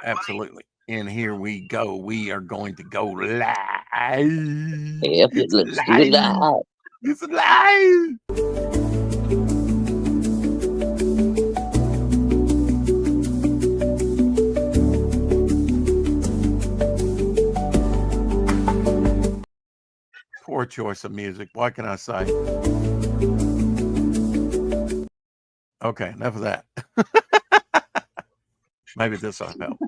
Absolutely. And here we go. We are going to go live. Yep, It's let's do it live. live. It's live. Poor choice of music. What can I say? Okay, enough of that. Maybe this will help.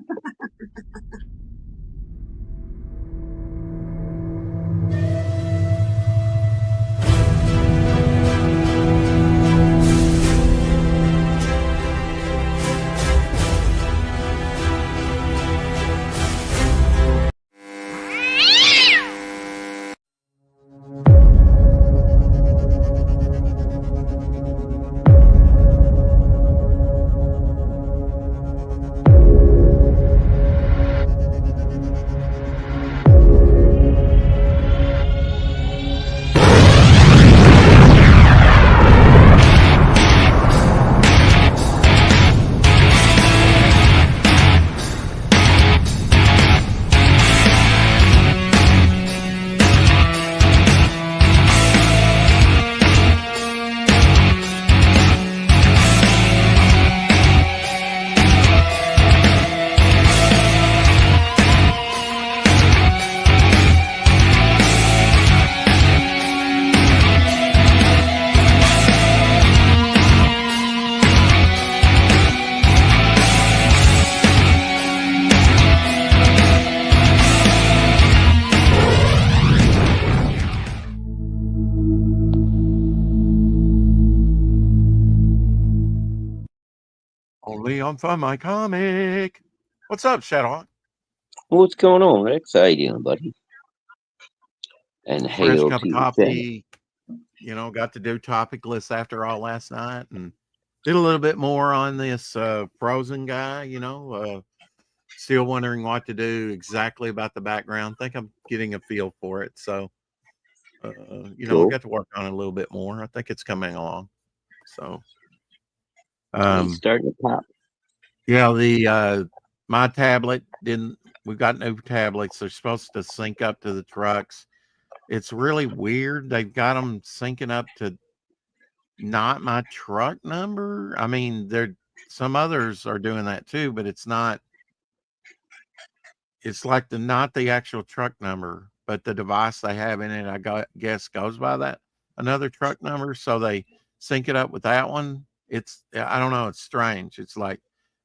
Only on Fun My Comic. What's up, Shadowhawk? What's going on, Rex? How you doing, buddy? And Fresh hail cup of to the family. coffee. You know, got to do topic lists after all last night and did a little bit more on this Frozen guy, still wondering what to do exactly about the background. Think I'm getting a feel for it. So, I Cool. got to work on it a little bit more. I think it's coming along. So, He's starting to pop. yeah, my tablet didn't. We've got new tablets. They're supposed to sync up to the trucks. It's really weird. They've got them syncing up to not my truck number. I mean, some others are doing that too, but it's not. It's like not the actual truck number, but the device they have in it. Guess goes by that another truck number, so they sync it up with that one. I don't know. It's strange. It's like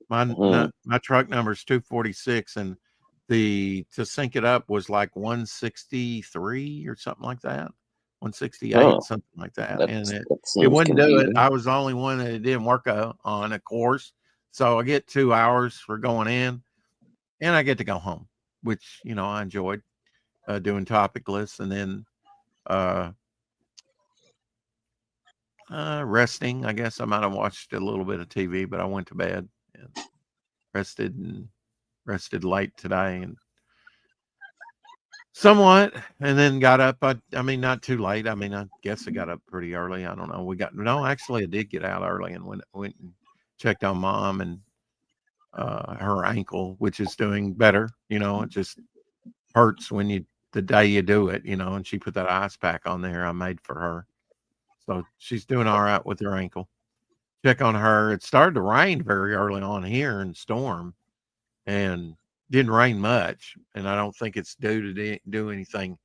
my truck number is 246, and to sync it up was like 163 or something like that. 168, something like that. And that it seems wouldn't do it. confusing. I was the only one that it didn't work on, of course. So I get 2 hours for going in and I get to go home, which, I enjoyed doing topic lists and then resting. I guess I might have watched a little bit of TV, but I went to bed and rested late today and somewhat, and then got up. I mean, not too late. I mean, I guess I got up pretty early. I don't know. Actually, I did get out early and went and checked on mom and her ankle, which is doing better. It just hurts the day you do it, and she put that ice pack on there I made for her. So she's doing all right with her ankle. Check on her. It started to rain very early on here and storm and didn't rain much. And I don't think it's due to do anything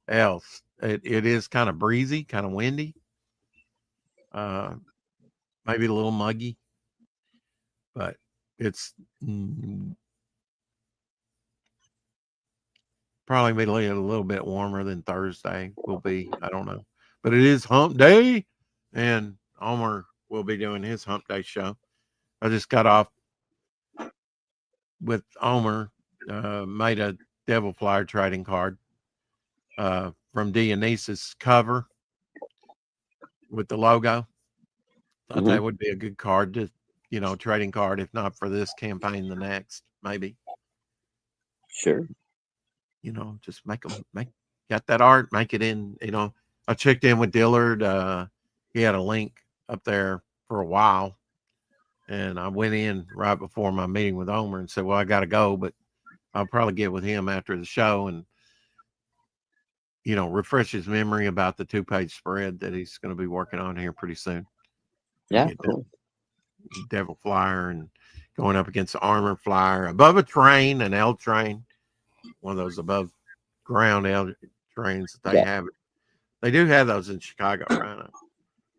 else. It is kind of breezy, kind of windy, maybe a little muggy, but it's probably be a little bit warmer than Thursday will be. I don't know, but it is hump day and Omer will be doing his hump day show. I just got off with Omer, made a Devil Flyer trading card from Dionysus cover with the logo. Thought that would be a good card to, trading card, if not for this campaign, the next, maybe. Sure. Just got that art, make it in, I checked in with Dillard. He had a link up there for a while And I went in right before my meeting with Omer and said, well, I got to go, but I'll probably get with him after the show and, refresh his memory about the 2-page spread that he's going to be working on here pretty soon. Yeah, cool. Devil Flyer and going up against the Armor Flyer above a train, an L train, one of those above ground L trains that they have. They do have those in Chicago, right?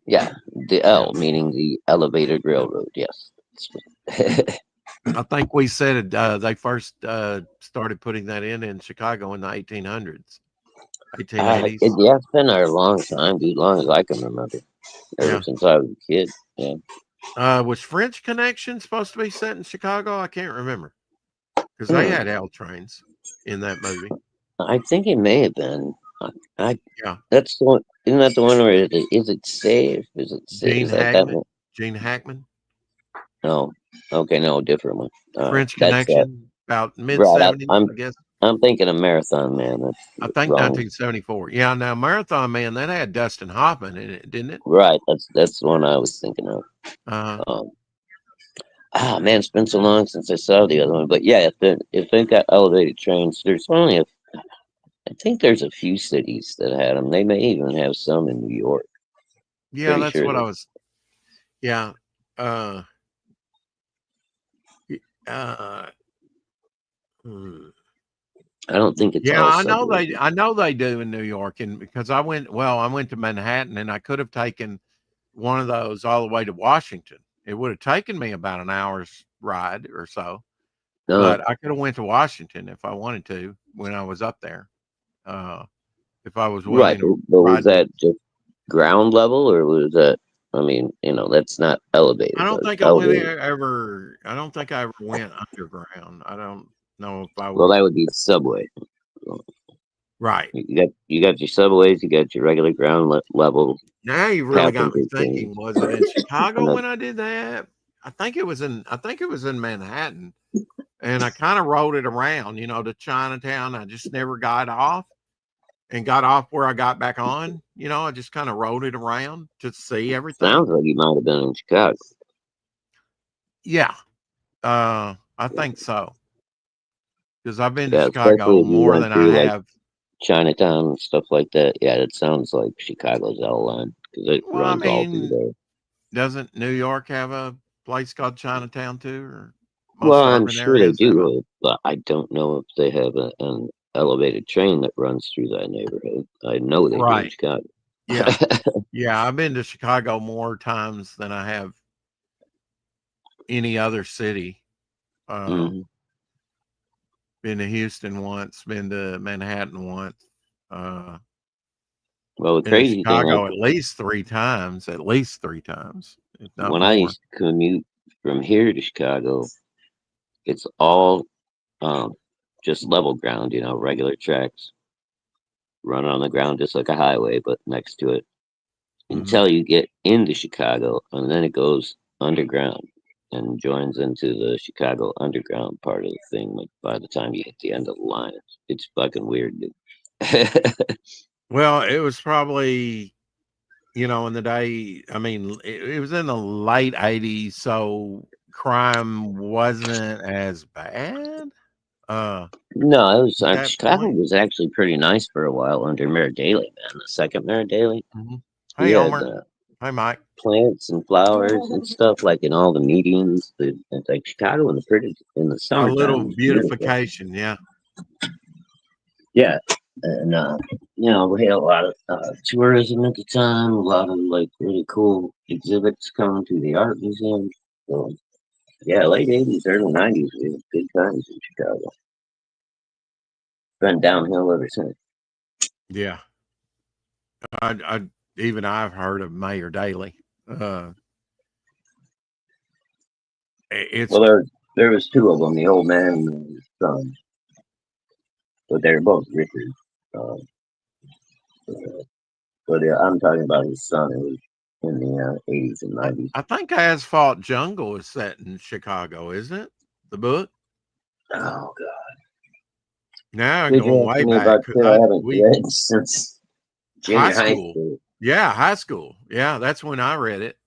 Yeah, the L meaning the elevated railroad. Yes. I think we said they first started putting that in Chicago in the 1800s, 1880s. It's been there a long time, dude. Long as I can remember. Ever since I was a kid. Yeah. Was French Connection supposed to be set in Chicago? I can't remember because they had L trains in that movie. I think it may have been. Yeah, that's the one. Isn't that the one where is it safe? Is it safe? Gene is that Hackman? That one? Gene Hackman. No. Okay, no, different one. French Connection, about mid-70s, I guess. I'm thinking of Marathon Man. I think 1974. Yeah, now Marathon Man, that had Dustin Hoffman in it, didn't it? Right, that's the one I was thinking of. Man, it's been so long since I saw the other one. But yeah, if they've got elevated trains, there's only I think there's a few cities that had them. They may even have some in New York. Yeah, that's what I was. Yeah. I don't think it's. Yeah, I know they do in New York, and because I went to Manhattan, and I could have taken one of those all the way to Washington. It would have taken me about an hour's ride or so, but I could have went to Washington if I wanted to when I was up there. If I was willing. Right, but was that just ground level, or was that? I mean, that's not elevated. I don't think I ever went underground. I don't know if I would. Well, that would be subway. Right. You got your subways, you got your regular ground level. Now you really got me thinking. Was it in Chicago when I did that? I think it was in Manhattan, and I kind of rode it around, to Chinatown. I just never got off. And got off where I got back on. I just kind of rode it around to see everything. Sounds like you might have been in Chicago. Yeah. I think so. Because I've been to Chicago more than I have. Chinatown and stuff like that. Yeah, it sounds like Chicago's L line. Because it runs all through there. Doesn't New York have a place called Chinatown too? Or well, I'm sure they do. But I don't know if they have an elevated train that runs through that neighborhood. I know they do in Chicago. Yeah. Yeah, I've been to Chicago more times than I have any other city. Been to Houston once, been to Manhattan once. Well, the crazy Chicago at least three times. When I used to commute from here to Chicago, it's all just level ground, regular tracks running on the ground just like a highway, but next to it until you get into Chicago, and then it goes underground and joins into the Chicago underground part of the thing. Like by the time you hit the end of the line, it's fucking weird, dude. Well, it was probably, in the day. I mean, it was in the late 80s, so crime wasn't as bad. No, it was Chicago was actually pretty nice for a while under Mayor Daley, man. The second Mayor Daley. Hey, Omer. Hi, Mike. Plants and flowers and stuff like in all the meetings. It's like Chicago in the summer. A little beautification, yeah. Yeah, and we had a lot of tourism at the time. A lot of like really cool exhibits coming to the art museum. So, yeah, late 80s, early 90s, we had good times in Chicago. Been downhill ever since. Yeah. I've heard of Mayor Daley. Well, there was two of them, the old man and his son, but they're both Richard. But I'm talking about his son. It was in the 80s and 90s. I think Asphalt Jungle is set in Chicago, isn't it? The book. Oh God. Now I'm going way back. I haven't read since junior high school. Yeah, high school. Yeah, that's when I read it.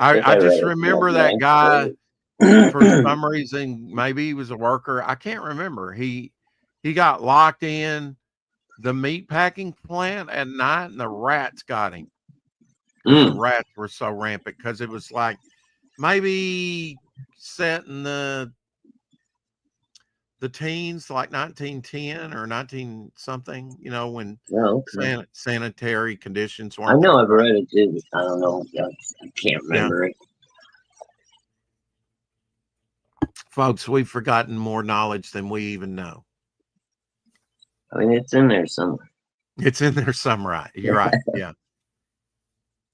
I read just it. remember that guy for some reason. Maybe he was a worker. I can't remember. He got locked in the meat packing plant at night, and the rats got him. The rats were so rampant because it was like maybe set in the teens, like 1910 or 19 something, you know, when sanitary conditions weren't. I know I've read it too. I don't know. I can't remember it. Folks, we've forgotten more knowledge than we even know. I mean, it's in there somewhere. It's in there somewhere. You're right. Yeah.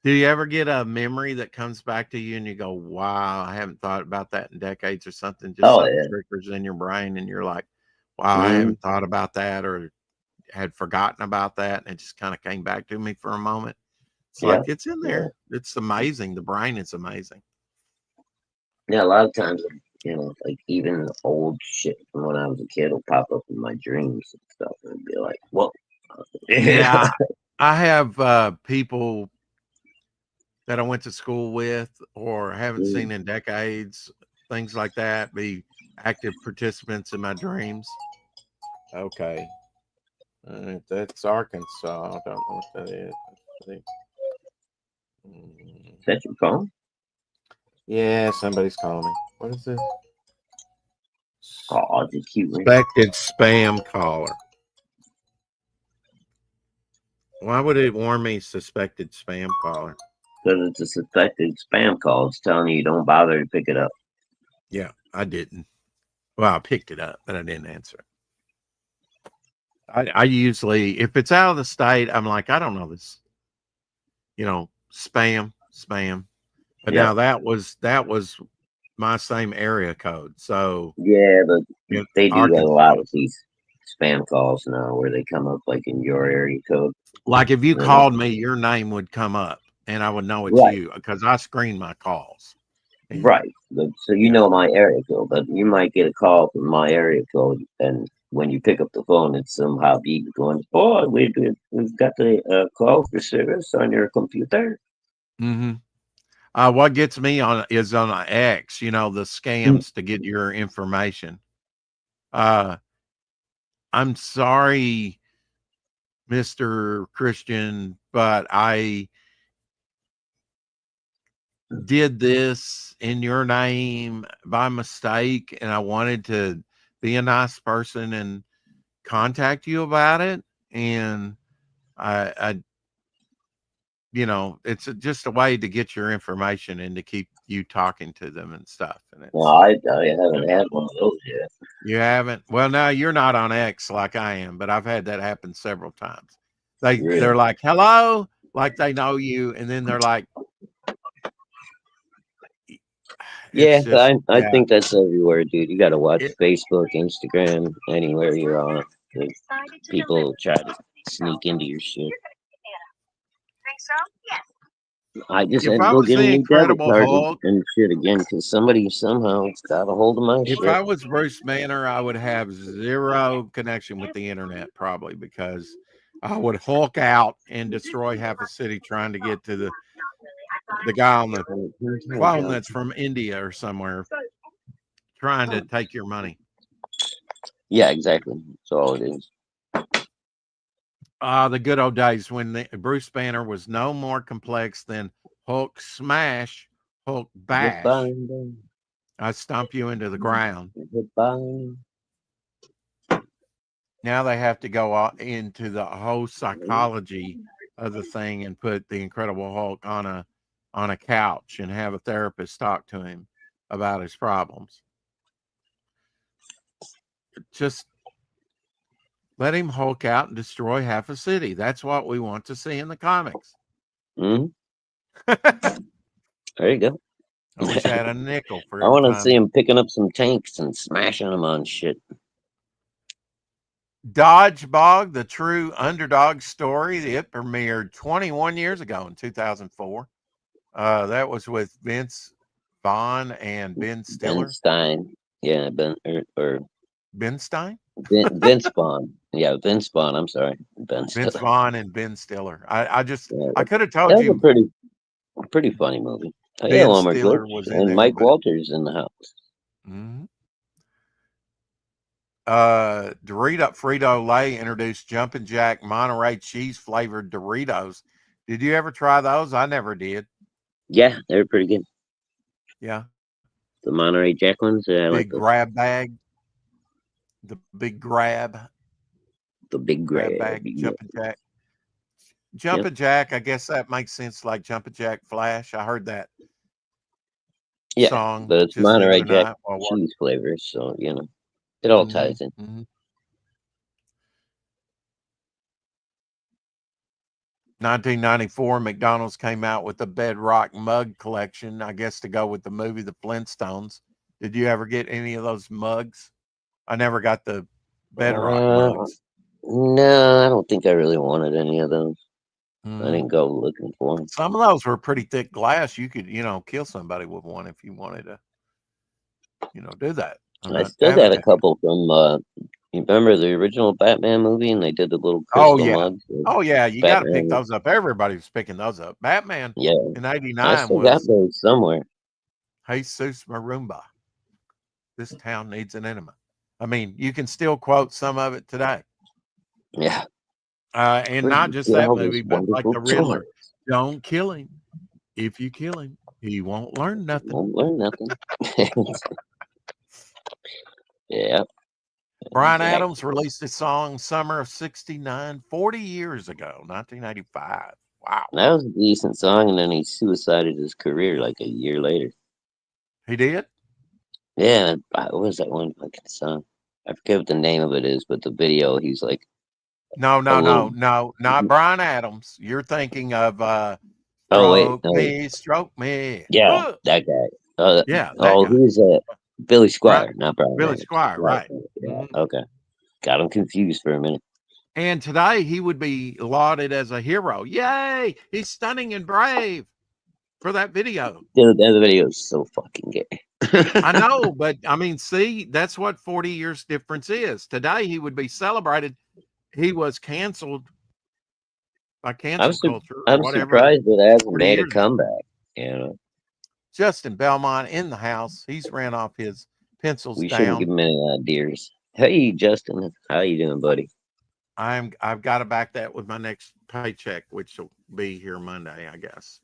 Do you ever get a memory that comes back to you and you go, wow, I haven't thought about that in decades or something? Just something triggers in your brain and you're like, wow, I haven't thought about that or had forgotten about that. And it just kind of came back to me for a moment. It's like, it's in there. Yeah. It's amazing. The brain is amazing. Yeah, a lot of times, you know, like even old shit from when I was a kid will pop up in my dreams and stuff and be like, whoa. Yeah. I have people that I went to school with or haven't seen in decades, things like that, be active participants in my dreams. Okay. That's Arkansas. I don't know what that is. Is that your phone? Yeah, somebody's calling me. What is this? Oh, just keep ringing. Suspected spam caller. Why would it warn me suspected spam caller? Because it's a suspected spam call. It's telling you don't bother to pick it up. Yeah, I didn't. Well, I picked it up, but I didn't answer. I usually, if it's out of the state, I'm like, I don't know this. You know, spam. But now that was my same area code. So yeah, but they do get a lot of these spam calls now where they come up like in your area code. Like if you called me, your name would come up and I would know it's you because I screen my calls. Right. So you know my area code, but you might get a call from my area code, and when you pick up the phone, it's somehow be going, "Oh, we've got the call for service on your computer." Mm-hmm. What gets me is on X, you know, the scams to get your information. I'm sorry, Mr. Christian, but I did this in your name by mistake, and I wanted to be a nice person and contact you about it. And I you know, it's just a way to get your information and to keep you talking to them and stuff. And no, I haven't had one of those yet. You haven't? Well, now you're not on X like I am, but I've had that happen several times. They're like, hello, like they know you, and then they're like, I think that's everywhere, dude. You got to watch Facebook, Instagram, anywhere you're on. People try to sneak into your shit. Think so? Yes. I just had to go get a new debit card and shit again because somebody somehow got a hold of my shit. If I was Bruce Banner, I would have zero connection with the internet probably because I would Hulk out and destroy half a city trying to get to the guy on the phone that's from India or somewhere trying to take your money. Yeah, exactly. That's all it is. The good old days when Bruce Banner was no more complex than Hulk smash, Hulk bash. I stomp you into the ground. Now they have to go into the whole psychology of the thing and put the Incredible Hulk on a couch and have a therapist talk to him about his problems. Just let him Hulk out and destroy half a city. That's what we want to see in the comics. Mm-hmm. There you go. I wish I had a nickel for I want to see him picking up some tanks and smashing them on shit. Dodgebog, the true underdog story. It premiered 21 years ago in 2004. That was with Vince Vaughn and Ben Stiller. Ben Stein. Yeah, Ben Stein? Vince Vaughn. Yeah, Vince Vaughn. I'm sorry. Vince Vaughn and Ben Stiller. I could have told you. That was a pretty funny movie. Oh yeah, Ben Wilmer Stiller Glitch was in and there, Mike but Walters in the house. mhm. Dorito Frito-Lay introduced Jumpin' Jack Monterey cheese flavored Doritos. Did you ever try those? I never did. Yeah, they were pretty good. Yeah. The Monterey Jack ones, yeah, I like Big those. grab bag. The big The big grab grab. bag, Yeah. Jumpin' Jack. Yep. Jumpin' Jack, I guess that makes sense like Jumpin' Jack Flash. I heard that Yeah, song but it's just the Monterey other Jack night while cheese working. flavors, so it all Mm-hmm, ties in. mm-hmm. 1994, McDonald's came out with the Bedrock mug collection, I guess to go with the movie The Flintstones. Did you ever get any of those mugs? I never got the Bedrock Uh, mugs. no, I don't think I really wanted any of those. I Mm. didn't go looking for them. Some of those were pretty thick glass. You could, kill somebody with one if you wanted to, do that. I'm I not still got a advocating. couple from. You remember the original Batman movie, and they did the little Oh crystal yeah. mugs of Oh yeah. You got to pick Batman. those up. Everybody's picking those up. Batman Yeah, in I '89 still got was those somewhere. Jesus Marumba. This town needs an enema. I mean, you can still quote some of it today. Yeah, And where do not you just get that all this movie, but like wonderful the joy? Riddler. Don't kill him. If you kill him, he won't learn nothing. Won't learn nothing. Yeah, Bryan exactly. Adams released a song summer of '69, 40 years ago, 1985. Wow. That was a decent song, and then he suicided his career like a year later. He did? Yeah, what was that one fucking song? I forget what the name of it is, but the video, he's like No, a no, little. no, no, not Bryan Adams. You're thinking of Oh wait, no, Stroke Me. yeah, Huh. that guy. Yeah, that Oh, guy. who's that? Billy Brian, Squire, not Brian Billy Adams. Squire, Right. right. Yeah. Mhm. Okay. Got him confused for a minute. And today he would be lauded as a hero. Yay! He's stunning and brave for that video. Dude, that video is so fucking gay. I know, but I mean, see, that's what 40 years difference is. Today he would be celebrated. He was canceled by I'm cancel su- culture or I'm whatever surprised it hasn't 40 made a years ago. comeback. You know, Justin Belmont in the house. He's ran off his pencils we shouldn't give down. him any ideas. Hey, Justin, how you doing, buddy? I've got to back that with my next paycheck, which will be here Monday, I guess.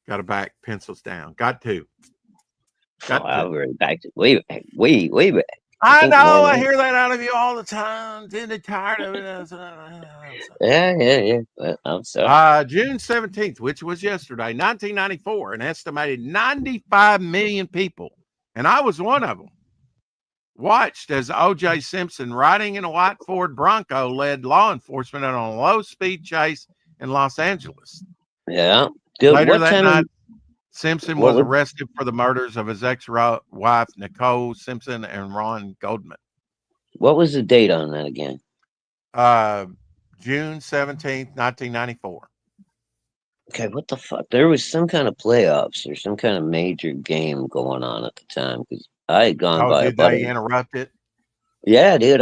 Got to back pencils down. Got to. Oh, Got I'll to. be right back. Way back. I I think know. more I than hear that out of you all the time. Getting tired of it. yeah. Well, I'm sorry. June 17th, which was yesterday, 1994, an estimated 95 million people, and I was one of them, watched as O.J. Simpson, riding in a white Ford Bronco, led law enforcement on a low-speed chase in Los Angeles. Yeah. Dude, Later what that time? night, Simpson What was was? arrested for the murders of his ex-wife, Nicole Simpson, and Ron Goldman. What was the date on that again? June 17th, 1994. Okay, what the fuck? There was some kind of playoffs or some kind of major game going on at the time because I had gone Oh, by a did they buddy. interrupt it? Yeah, dude,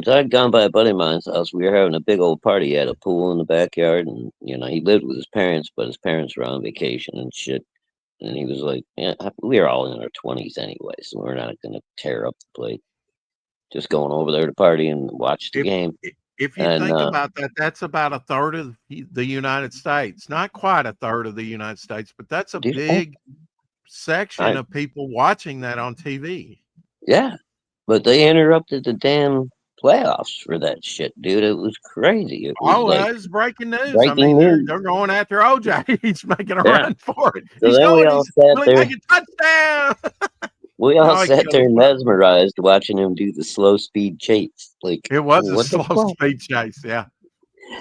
I'd gone by a buddy of mine's house. We were having a big old party. He had a pool in the backyard, and he lived with his parents, but his parents were on vacation and shit. And he was like, "Yeah, we were all in our 20s anyway, so we're not gonna tear up the place. Just going over there to party and watch the If game." if you And think about that, that's about a third of the United States. Not quite a third of the United States, but that's a dude, big section I of people watching that on TV. yeah, but they interrupted the damn playoffs for that shit, dude. It was crazy. It was Oh, like it's breaking news. I breaking mean, they're news. they're going after OJ. He's making a Yeah. run for it. So He's then we going. all He's sat really there. making touchdown. We all Oh, he sat killed there his brother. mesmerized watching him do the slow speed chase. Like, It was a what the slow fuck? speed chase. Yeah,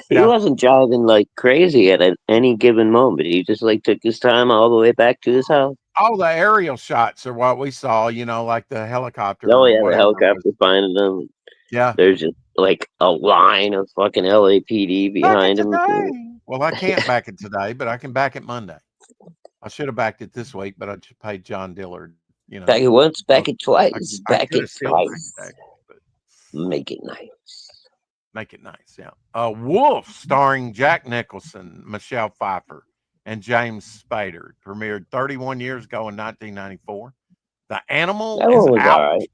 He yeah. wasn't driving like crazy at any given moment. He just like took his time all the way back to his house. All the aerial shots are what we saw. Like the helicopter Oh or yeah, the whatever it was. helicopter finding him. Yeah. There's just like a line of fucking LAPD Back it behind him. today. Well, I can't back it today, but I can back it Monday. I should have backed it this week, but I just paid John Dillard. Back it once, back it twice, I back could it have still twice. backed it, but Make it nice. make it nice. Yeah. Wolf, starring Jack Nicholson, Michelle Pfeiffer, and James Spader. Premiered 31 years ago in 1994. The Animal That is one was out. all right.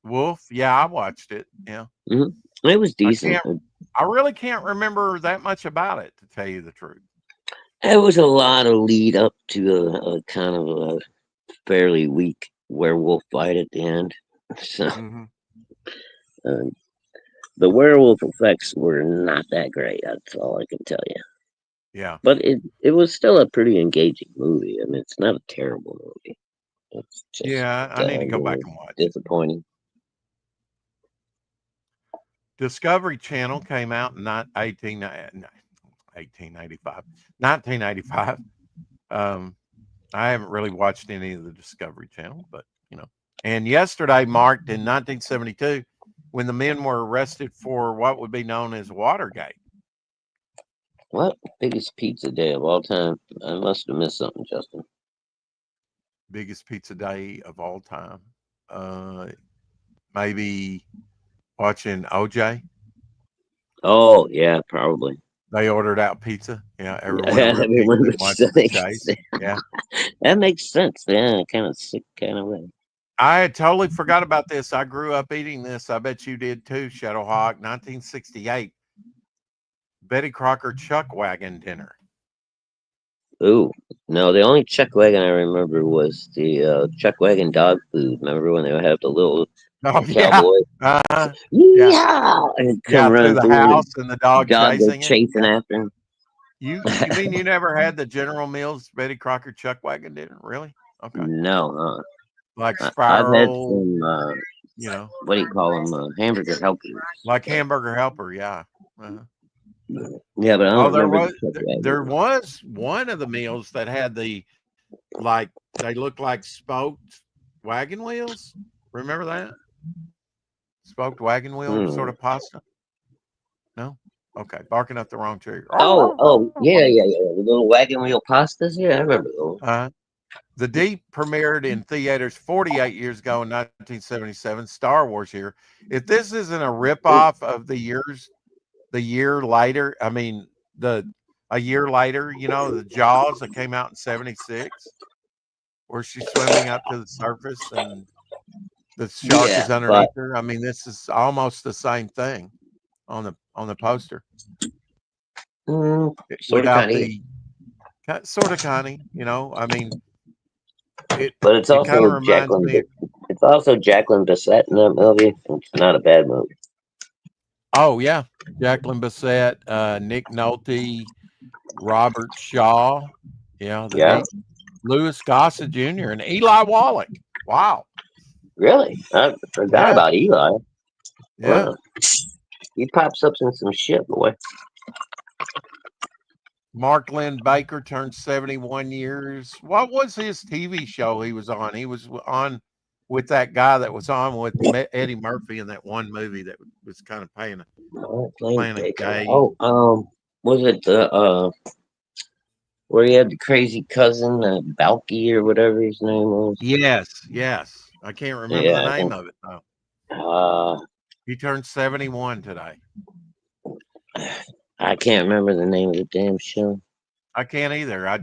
Wolf, yeah, I watched it. Yeah, It was decent. I really can't remember that much about it, to tell you the truth. It was a lot of lead up to a kind of a fairly weak werewolf fight at the end. So the werewolf effects were not that great. That's all I can tell you. Yeah, but it was still a pretty engaging movie. I mean, it's not a terrible movie. It's just yeah, I need to go back and watch it. disappointing. Discovery Channel came out in 1985. I haven't really watched any of the Discovery Channel, but And yesterday marked in 1972 when the men were arrested for what would be known as Watergate. What? Biggest pizza day of all time. I must have missed something, Justin. Biggest pizza day of all time. Maybe watching OJ. Oh yeah, probably. They ordered out pizza. Yeah, everyone Everyone watched the chase. Yeah, that makes sense. Yeah, kind of sick kind of way. I had totally forgot about this. I grew up eating this. I bet you did too, Shadowhawk. 1968. Betty Crocker Chuck Wagon dinner. Ooh, no, the only Chuck Wagon I remember was the Chuck Wagon dog food. Remember when they would have the little cowboy? Yeah, and come through running the through house and the dog chasing chasing after him. You mean you never had the General Mills Betty Crocker Chuck Wagon dinner? Really? Okay. No, like I've had Spiral, some, what do you call them? Hamburger helpers. Like Hamburger Helper, yeah. Yeah, but I don't remember. There was one of the meals that had they looked like spoked wagon wheels. Remember that? Spoked wagon wheel sort of pasta? No? Okay, barking up the wrong tree. Yeah. The little wagon wheel pastas. Yeah, I remember those. The Deep premiered in theaters 48 years ago in 1977. Star Wars year. If this isn't a ripoff of the year later, I mean a year later, the Jaws that came out in 76, where she's swimming up to the surface and the shark is underneath her. I mean, this is almost the same thing on the poster. Without the sort of Connie, I mean, but it's also kind of reminds me. It's also Jacqueline Bisset in that movie. It's not a bad movie. Oh yeah, Jacqueline Bisset, Nick Nolte, Robert Shaw, Louis Gossett Jr. and Eli Wallach. Wow, really? I forgot about Eli. Yeah, wow. He pops up in some shit, boy. Mark Lynn Baker turned 71 years. What was his TV show he was on? He was on with that guy that was on with Eddie Murphy in that one movie that was kind of playing a gay. Was it where he had the crazy cousin, Balky or whatever his name was? Yes. I can't remember the name of it though. He turned 71 today. I can't remember the name of the damn show. I can't either. I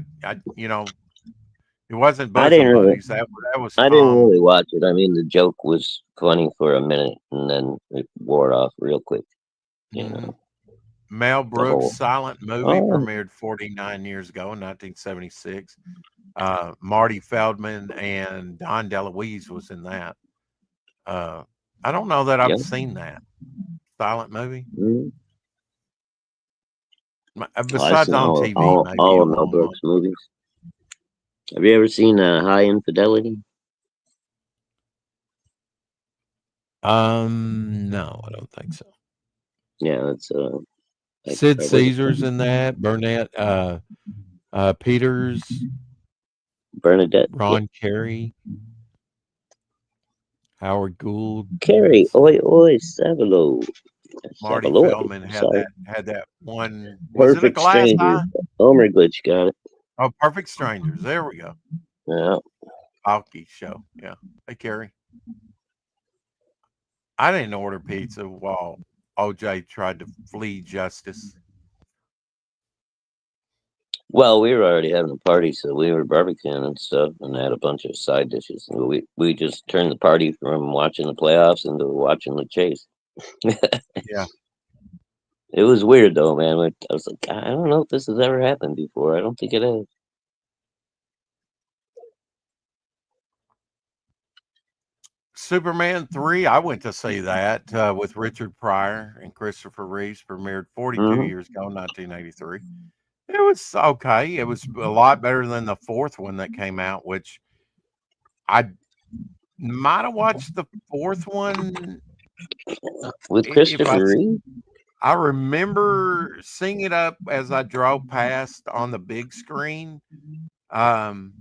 it wasn't I didn't really, Buddies. That was I didn't really watch it. I mean, the joke was funny for a minute and then it wore off real quick. Mel Brooks' silent movie premiered 49 years ago in 1976. Marty Feldman and Don DeLuise was in that. I don't know that I've seen that silent movie. Besides on TV, all of Mel Brooks movies. Have you ever seen High Infidelity? No, I don't think so. Yeah, it's Sid Caesar's in that. Peters, Bernadette, Ron Carey, Howard Gould, Carey, oi, Savalo. Marty Feldman had that one. Was Perfect it a glass eye? Homer Glitch got it. Oh, Perfect Strangers. There we go. Yeah. Balky show. Yeah. Hey, Carrie. I didn't order pizza while OJ tried to flee justice. Well, we were already having a party, so we were barbecuing and stuff, and had a bunch of side dishes. And we just turned the party from watching the playoffs into watching the chase. Yeah. It was weird though, man. I was like, I don't know if this has ever happened before. I don't think it has. Superman 3, I went to see that with Richard Pryor and Christopher Reeves, premiered 42 years ago, 1983. It was okay. It was a lot better than the fourth one that came out, which I might have watched the fourth one with if Christopher Reeve. I remember seeing it up as I drove past on the big screen, on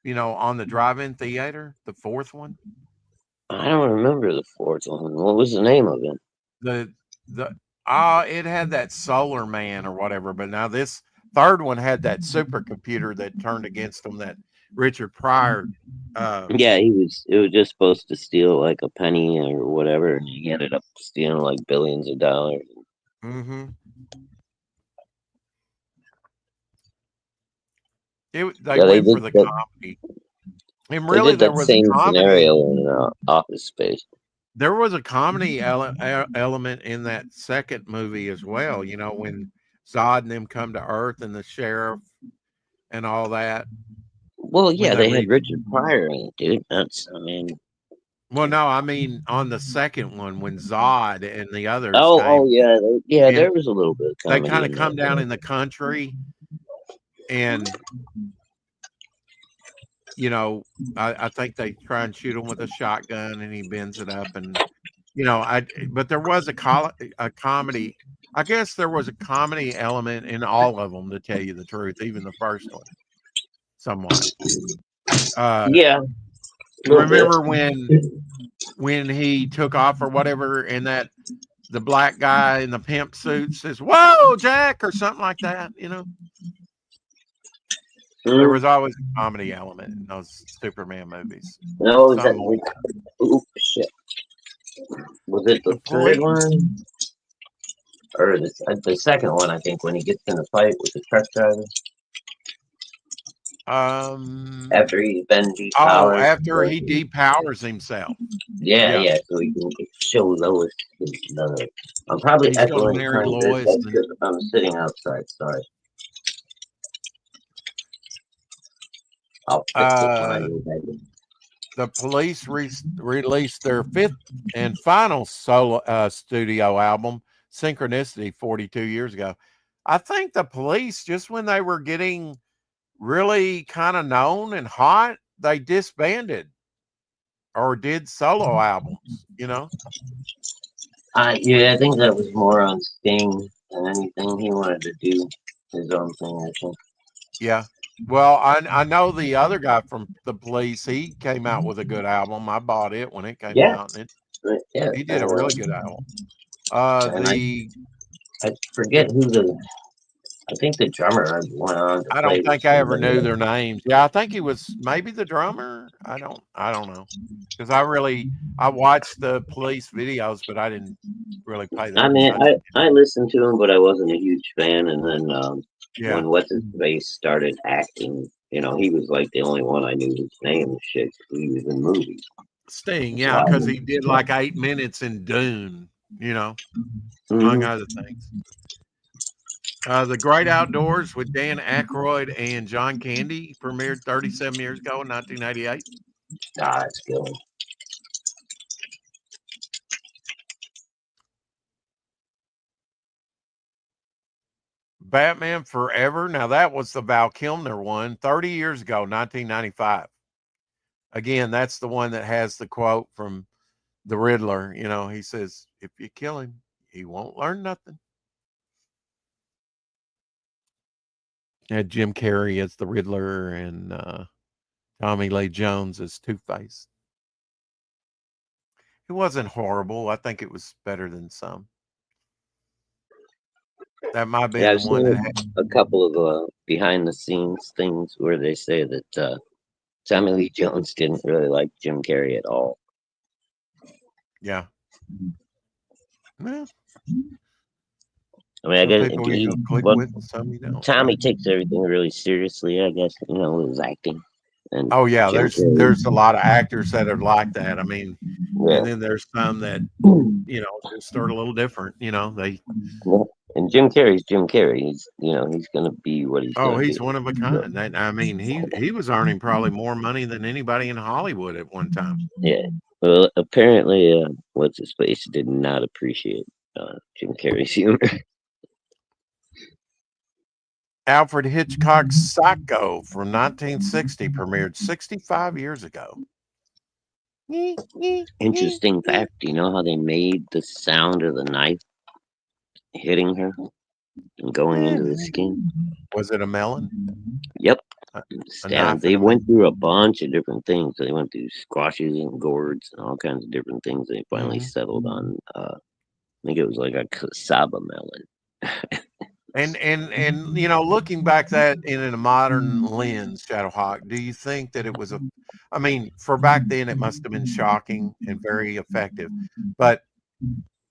the drive-in theater, the fourth one. I don't remember the fourth one. What was the name of it? It had that Solar Man or whatever, but now this third one had that supercomputer that turned against him, that Richard Pryor. Yeah, it was just supposed to steal like a penny or whatever, and he ended up stealing like billions of dollars. Mm-hmm. They went for the comedy. And really, there was a comedy scenario in Office Space. There was a comedy element in that second movie as well. When Zod and them come to Earth and the sheriff and all that. Well, yeah, they had Richard Pryor in it, dude. Well, no, I mean on the second one when Zod and the others. Yeah, there was a little bit of comedy. They kind of come down in the country, and I think they try and shoot him with a shotgun, and he bends it up, and but there was a comedy. I guess there was a comedy element in all of them, to tell you the truth, even the first one, somewhat. Yeah. Remember when he took off or whatever, and that the black guy in the pimp suit says, "Whoa, Jack," or something like that, There was always a comedy element in those Superman movies. No, shit. Was it the third one? Or the second one, I think, when he gets in a fight with the truck driver? After he's been depowered. After he depowers himself. Yeah, so he can show Lois. I'm probably echoing Lois because I'm sitting outside. Sorry. I'll fix it. The police released their fifth and final solo studio album, Synchronicity, 42 years ago. I think the police, just when they were getting really kind of known and hot, they disbanded or did solo albums, Yeah, I think that was more on Sting than anything. He wanted to do his own thing, I think. Yeah. Well, I know the other guy from the Police, he came out with a good album. I bought it when it came out. And he did a really good album. I forget who I think the drummer went on. I don't think I ever knew their names. Yeah, I think he was maybe the drummer. I don't know, because I watched the Police videos, but I didn't really pay that. I listened to him, but I wasn't a huge fan. And then when What's His Face started acting, he was like the only one I knew his name and shit. He was in movies. Sting, yeah, because he did like 8 minutes in Dune, among other things. The Great Outdoors with Dan Aykroyd and John Candy premiered 37 years ago in 1988. That's good. Batman Forever. Now, that was the Val Kilmer one, 30 years ago, 1995. Again, that's the one that has the quote from the Riddler. He says, "If you kill him, he won't learn nothing." Had Jim Carrey as the Riddler and Tommy Lee Jones as Two-Face. It wasn't horrible. I think it was better than some. That might be the one that had a couple of behind the scenes things where they say that Tommy Lee Jones didn't really like Jim Carrey at all. Yeah. I mean, I Some guess people you go click with, and some you don't. Tommy takes everything really seriously. I guess his acting. And Oh yeah, Jim there's a Carrey. lot of actors that are like that. I mean, Yeah. and then there's some that just start a little different. They. Yeah. And Jim Carrey's Jim Carrey. He's gonna be what he's Oh, gonna he's be. one of a kind. I mean, he was earning probably more money than anybody in Hollywood at one time. Yeah. Well, apparently, what's his face did not appreciate Jim Carrey's humor. Alfred Hitchcock's Psycho from 1960 premiered 65 years ago. Interesting fact. Do you know how they made the sound of the knife hitting her and going into the skin? Was it a melon? Yep. A knife They and a went melon. through a bunch of different things. They went through squashes and gourds and all kinds of different things. They finally settled on, I think it was like a cassava melon. And looking back that in a modern lens, Shadowhawk, do you think that it was I mean, for back then it must have been shocking and very effective, but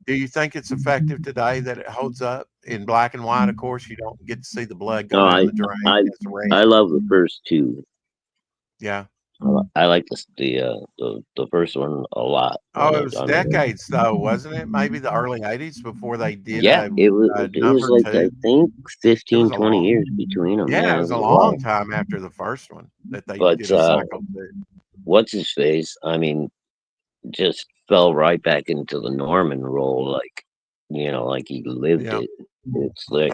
do you think it's effective today, that it holds up in black and white? Of course, you don't get to see the blood go No, down the drain. It's red. I love the first two. Yeah. I like the first one a lot. Oh, it was decades though, wasn't it? Maybe the early 80s before they did Yeah, it was number like, two. I think 15, 20 years between them. Yeah, Yeah, it was a long time after the first one that they did a Psycho 2. What's his face? I mean, just fell right back into the Norman role, like he lived it. It's like,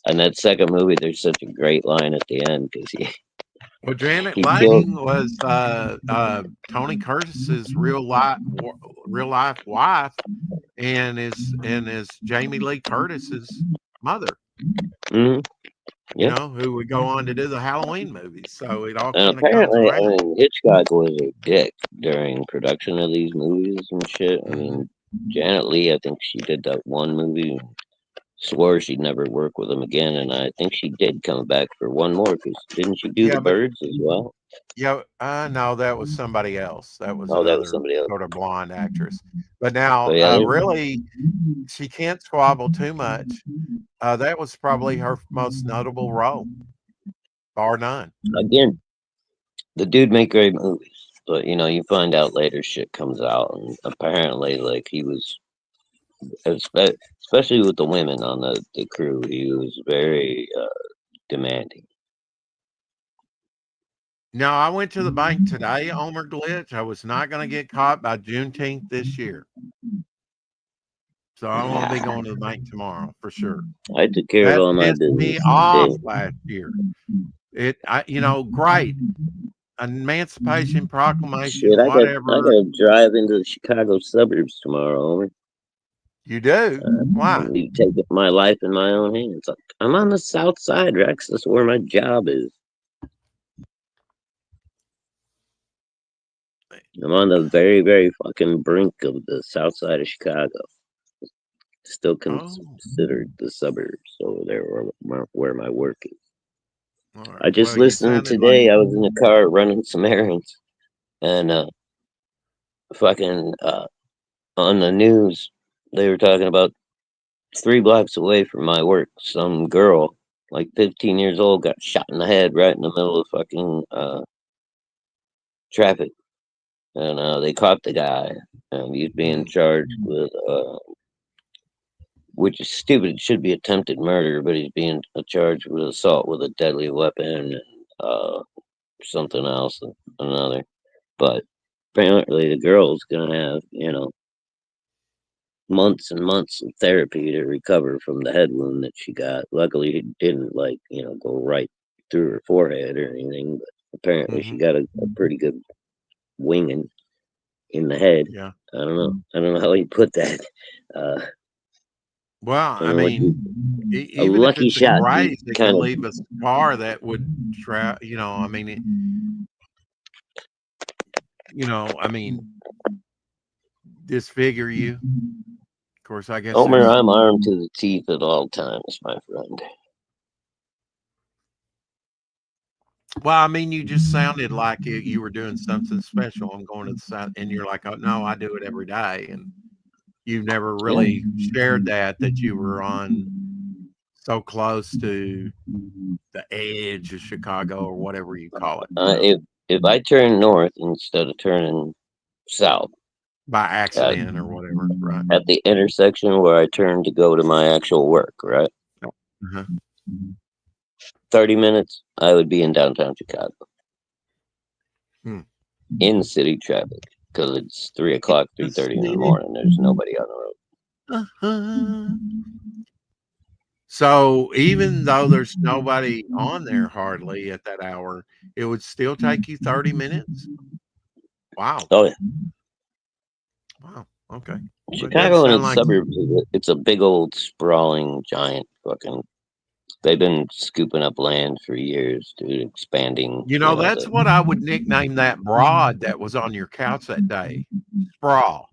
and that second movie, there's such a great line at the end because well, Janet Lanning was Tony Curtis's real life wife, and is Jamie Lee Curtis's mother. Mm-hmm. Yep. Who would go on to do the Halloween movies. So it all and apparently, Hitchcock was a dick during production of these movies and shit. I mean, Janet Leigh, I think she did that one movie, swore she'd never work with him again, and I think she did come back for one more, because didn't she do The Birds as well? Yeah, no, that was somebody else. That was that was somebody else. Sort of blonde actress. But now, really, she can't squabble too much. That was probably her most notable role, bar none. Again, the dude made great movies, but you find out later shit comes out, and apparently, like, he was, especially with the women on the crew, he was very demanding. Now, I went to the bank today, Omer Glitch. I was not going to get caught by Juneteenth this year. So I won't be going to the bank tomorrow for sure. I took care of all my business. Me off last year. Great. Emancipation Proclamation, shit, whatever. I gotta drive into the Chicago suburbs tomorrow, Omer. You do? Why? You take my life in my own hands. I'm on the south side, Rex. That's where my job is. I'm on the very, very fucking brink of the south side of Chicago. Still considered the suburbs over there where my work is. Right. I just listened today. I was in the car running some errands, and on the news, they were talking about 3 blocks away from my work, some girl, like 15 years old, got shot in the head right in the middle of fucking traffic. And they caught the guy, and he's being charged with, which is stupid. It should be attempted murder, but he's being charged with assault with a deadly weapon and something else, another. But apparently the girl's gonna have, months and months of therapy to recover from the head wound that she got. Luckily, it didn't go right through her forehead or anything, but apparently she got a pretty good winging in the head. Yeah. I don't know how you put that. Well, I mean, a lucky shot. It can leave a scar that would disfigure you. Of course, I guess. Omer, I'm armed to the teeth at all times, my friend. Well, I mean, you just sounded like you were doing something special. I'm going to the side, and you're like, "Oh no, I do it every day." And you've never really shared that you were on so close to the edge of Chicago or whatever you call it. If I turn north instead of turning south By accident or whatever, right? At the intersection where I turn to go to my actual work, right? Uh-huh. 30 minutes, I would be in downtown Chicago. In city traffic, because it's 3 o'clock, 3:30 in the morning. There's nobody on the road. Uh-huh. So even though there's nobody on there hardly at that hour, it would still take you 30 minutes. Wow. Oh yeah. Wow. Okay. Chicago and its suburbs, it's a big old sprawling giant fucking. They've been scooping up land for years, dude, expanding. You know, that's what I would nickname that broad that was on your couch that day. Sprawl.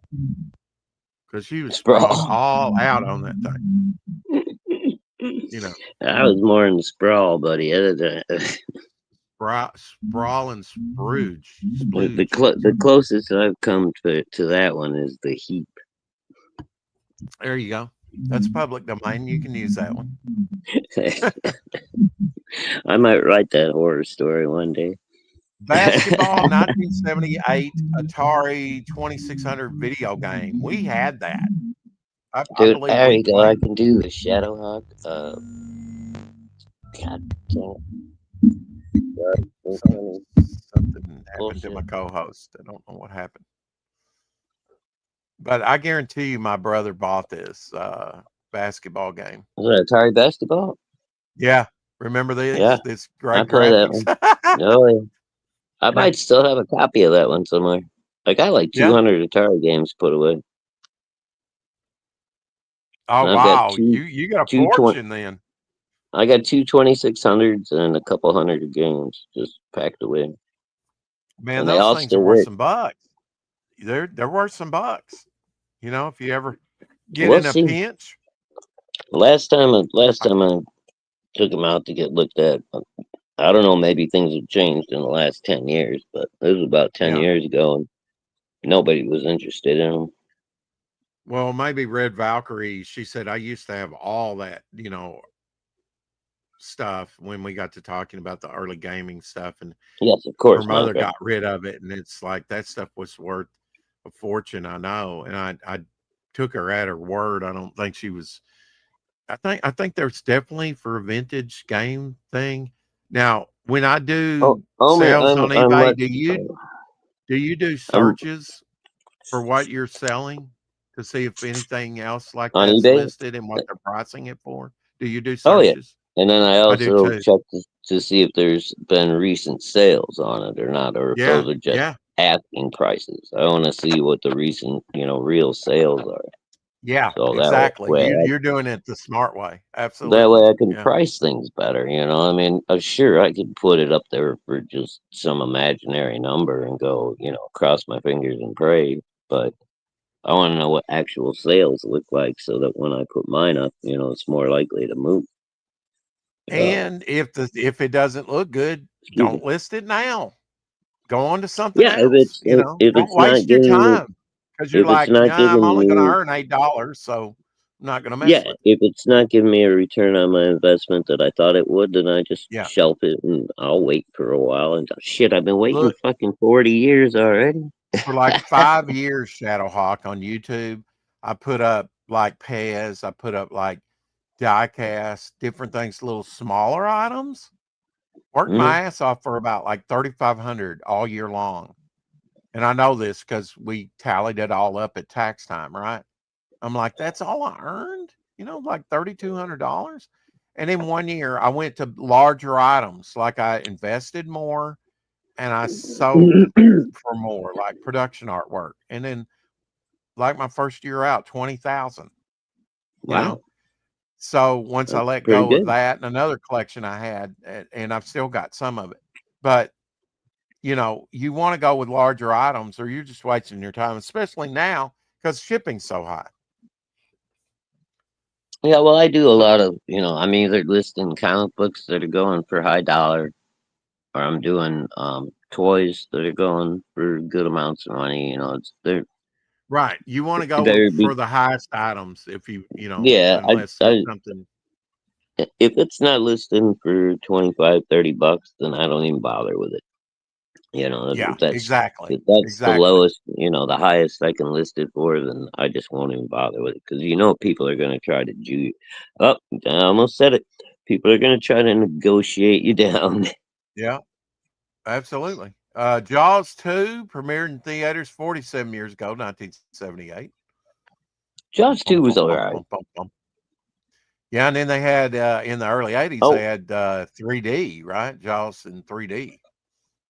Because she was sprawled all out on that thing. You know. I was more in the sprawl, buddy. Sprawl and Sprooge. The closest I've come to that one is the heap. There you go. That's public domain. You can use that one. I might write that horror story one day. Basketball 1978 Atari 2600 video game. We had that. Dude, there you go. I can do the Shadowhawk. God damn it. Something happened to my co-host. I don't know what happened. But I guarantee you my brother bought this basketball game. Was it Atari basketball? Yeah. Remember these? Yeah. This great I play that one. No, yeah. I might still have a copy of that one somewhere. I got like 200 Atari games put away. Oh, wow. You got a fortune then. I got 2 2600s and a couple hundred games just packed away. Man, and those things are worth some bucks. They're worth some bucks. You know, if you ever get in a pinch. Last time I took them out to get looked at, I don't know, maybe things have changed in the last 10 years, but it was about 10 years ago, and nobody was interested in them. Well, maybe Red Valkyrie, she said, I used to have all that, you know, stuff when we got to talking about the early gaming stuff. And yes, of course, her mother got rid of it. And it's like that stuff was worth a fortune, I know. And I took her at her word. I don't think she was. I think there's definitely for a vintage game thing. Now, when I do sales on eBay, do you do searches for what you're selling to see if anything else like that's listed and what they're pricing it for? Do you do searches? Oh, yeah. And then I also check to see if there's been recent sales on it or not, or if those are just asking prices. I want to see what the recent, real sales are. Yeah, so exactly. You're doing it the smart way. Absolutely. That way I can price things better. I mean, sure, I could put it up there for just some imaginary number and go, cross my fingers and pray. But I want to know what actual sales look like so that when I put mine up, it's more likely to move. And if it doesn't look good, don't list it now. Go on to something else. Don't waste your time because you're like, I'm only going to earn $8, so I'm not going to mess with it. If it's not giving me a return on my investment that I thought it would, then I just shelf it and I'll wait for a while. And shit, I've been waiting fucking 40 years already. For like 5 years, Shadowhawk on YouTube, I put up like Pez, I put up like diecast, different things, little smaller items. Worked my ass off for about like 3,500 all year long. And I know this because we tallied it all up at tax time, right? I'm like, that's all I earned, like $3,200. And in 1 year, I went to larger items, like I invested more and I sold for more, like production artwork. And then, like my first year out, 20,000. Wow. So once I let go of that and another collection I had, and I've still got some of it, but you want to go with larger items or you're just wasting your time, especially now because shipping's so high. Yeah, well, I do a lot of, I'm either listing comic books that are going for high dollar or I'm doing toys that are going for good amounts of money. They're right. You want to go for the highest items if unless something. if it's not listing for 25, $30, then I don't even bother with it. You know, Yeah, if that's the exactly. lowest, the highest I can list it for, then I just won't even bother with it because people are going to try to Jew you. Oh, I almost said it. People are going to try to negotiate you down. Yeah, absolutely. Jaws 2 premiered in theaters 47 years ago, 1978. Jaws Bum, 2 was bum, all bum, right. bum, bum, bum. Yeah, and then they had in the early 80s, Oh, they had 3D, right? Jaws in 3D.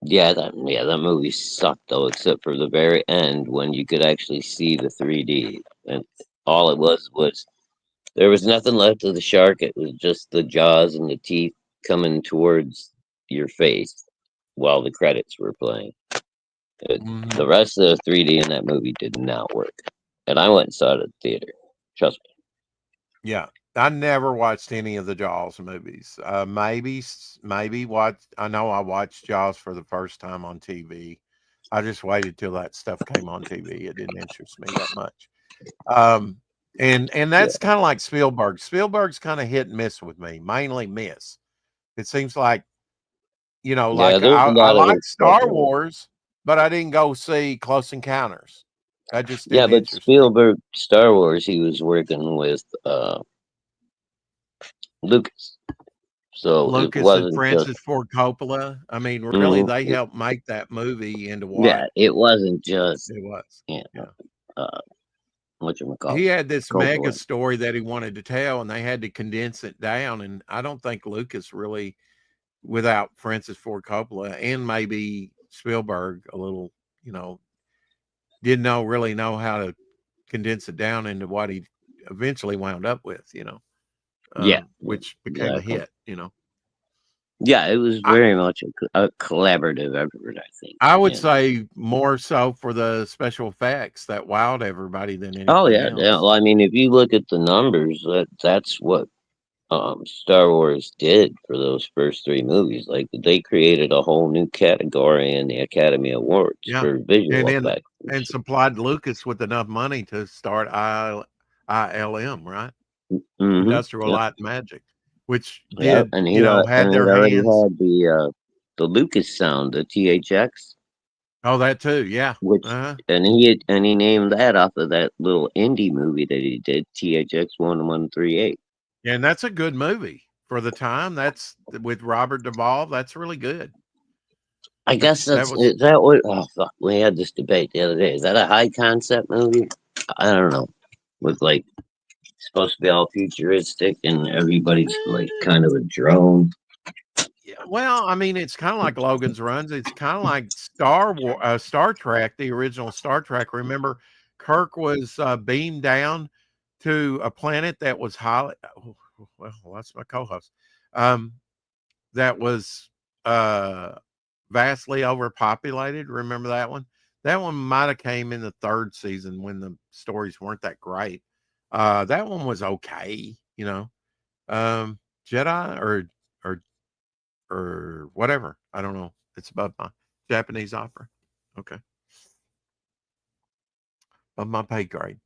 that movie sucked though, except for the very end when you could actually see the 3D, and all it was there was nothing left of the shark. It was just the jaws and the teeth coming towards your face while the credits were playing. Mhm. The rest of the 3D in that movie did not work, and I went and saw it at the theater. Trust me. Yeah, I never watched any of the Jaws movies. Maybe watched. I know I watched Jaws for the first time on TV. I just waited till that stuff came on TV. It didn't interest me that much. Um, and Yeah, that's kind of like Spielberg. Spielberg's kind of hit and miss with me, mainly miss. It seems like yeah. like There's a I lot of like his stuff. Star Wars, but I didn't go see Close Encounters. That just Yeah, didn't but interest me. Spielberg, Star Wars, he was working with Lucas, so it Lucas and wasn't just. Francis Ford Coppola. I mean, really, Mhm. they helped make that movie into what Yeah, it wasn't just it was. you know Yeah. uh, what you call He had this mega Coppola. story that he wanted to tell, and they had to condense it down. And I don't think Lucas really, without Francis Ford Coppola and maybe Spielberg, a little, you know, didn't really know how to condense it down into what he eventually wound up with, Yeah, which became a exactly. hit. Yeah, it was I, very much a collaborative effort, I think. I would say more so for the special effects that wowed everybody than Oh anything yeah, yeah. else. Well, I mean, if you look at the numbers, that's what Star Wars did for those first three movies. Like they created a whole new category in the Academy Awards Yeah. for And visual then effects. and supplied Lucas with enough money to start ILM, right? Mm-hmm. Industrial Yep. Light and Magic, which Yep. did, And had he'd their already hands. had the Lucas sound, the THX, Oh, that too. Yeah. which Uh-huh. and he named that off of that little indie movie that he did, THX 1138. And that's a good movie for the time. That's with Robert Duvall. That's really good. I guess That was is that what? Oh fuck, we had this debate the other day. Is that a high concept movie? I don't know. With like supposed to be all futuristic and everybody's like kind of a drone. Yeah, well, I mean, it's kind of like Logan's Runs. It's kind of like Star Trek, the original Star Trek. Remember, Kirk was beamed down to a planet that was highly. Well, that's my co-host. Um, that was vastly overpopulated. Remember that one? That one might have came in the third season when the stories weren't that great. That one was okay. Jedi or or whatever. I don't know. It's above my Japanese opera. Okay. Above my pay grade.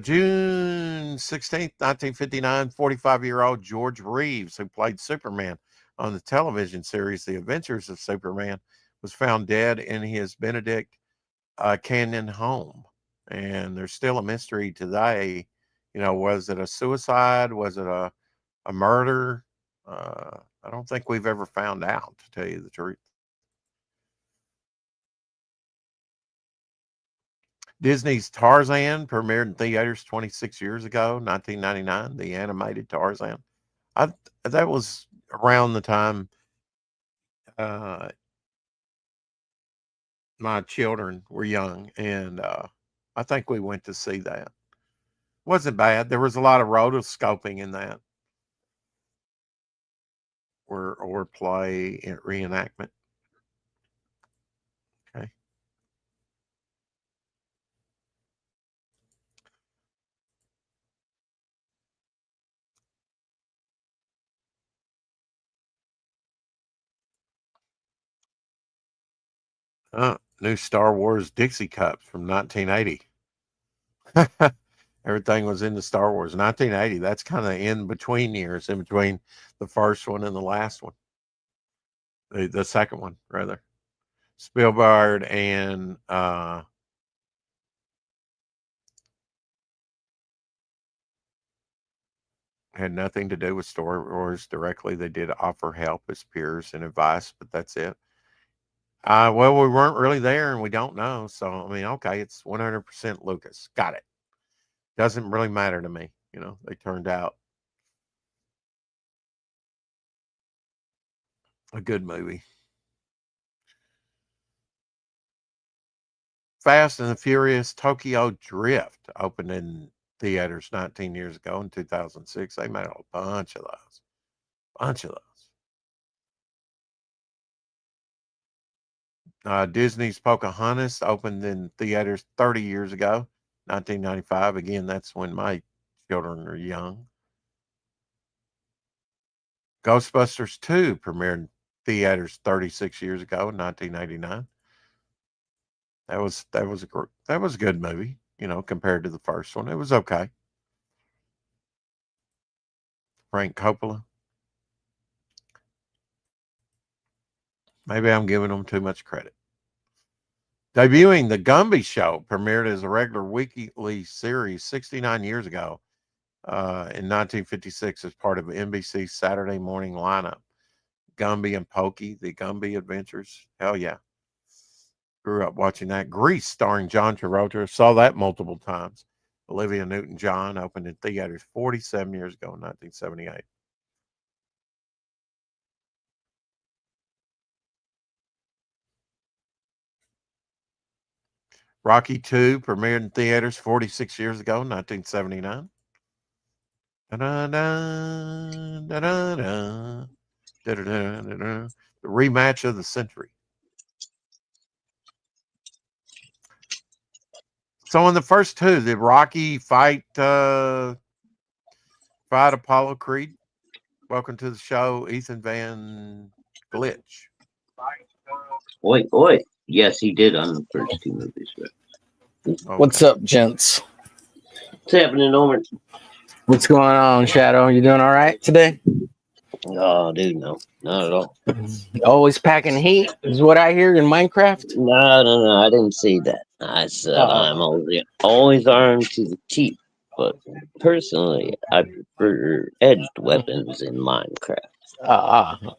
June 16th, 1959, 45-year-old George Reeves, who played Superman on the television series The Adventures of Superman, was found dead in his Benedict Canyon home. And there's still a mystery today. Was it a suicide? Was it a murder? I don't think we've ever found out, to tell you the truth. Disney's Tarzan premiered in theaters 26 years ago, 1999, the animated Tarzan. That was around the time uh, my children were young, and I think we went to see that. Wasn't bad. There was a lot of rotoscoping in that, or play reenactment. Okay. New Star Wars Dixie Cups from 1980. Everything was into Star Wars. 1980. That's kind of in between years, in between the first one and the last one. The second one, rather. Spielberg and had nothing to do with Star Wars directly. They did offer help as peers and advice, but that's it. Well, we weren't really there and we don't know. So, I mean, okay, it's 100% Lucas. Got it. Doesn't really matter to me. You know, they turned out a good movie. Fast and the Furious Tokyo Drift opened in theaters 19 years ago in 2006. They made a bunch of those. Disney's Pocahontas opened in theaters 30 years ago, 1995. Again, that's when my children are young. Ghostbusters 2 premiered in theaters 36 years ago, 1989. That was a good movie, you know, compared to the first one. It was okay. Frank Coppola. Maybe I'm giving them too much credit. Debuting The Gumby Show premiered as a regular weekly series 69 years ago in 1956 as part of NBC's Saturday morning lineup. Gumby and Pokey, The Gumby Adventures. Hell yeah. Grew up watching that. Grease, starring John Travolta. Saw that multiple times. Olivia Newton-John opened in theaters 47 years ago in 1978. Rocky II premiered in theaters 46 years ago, 1979. The rematch of the century. So in the first two, did Rocky fight Apollo Creed? Welcome to the show, Ethan Van Glitch. Oi. Yes, he did on the first two movies. Right? Okay. What's up, gents? What's happening, Omer? What's going on, Shadow? You doing all right today? Oh, dude, no, not at all. Always packing heat is what I hear in Minecraft. No, I didn't see that. I said I'm always armed to the teeth, but personally, I prefer edged weapons in Minecraft.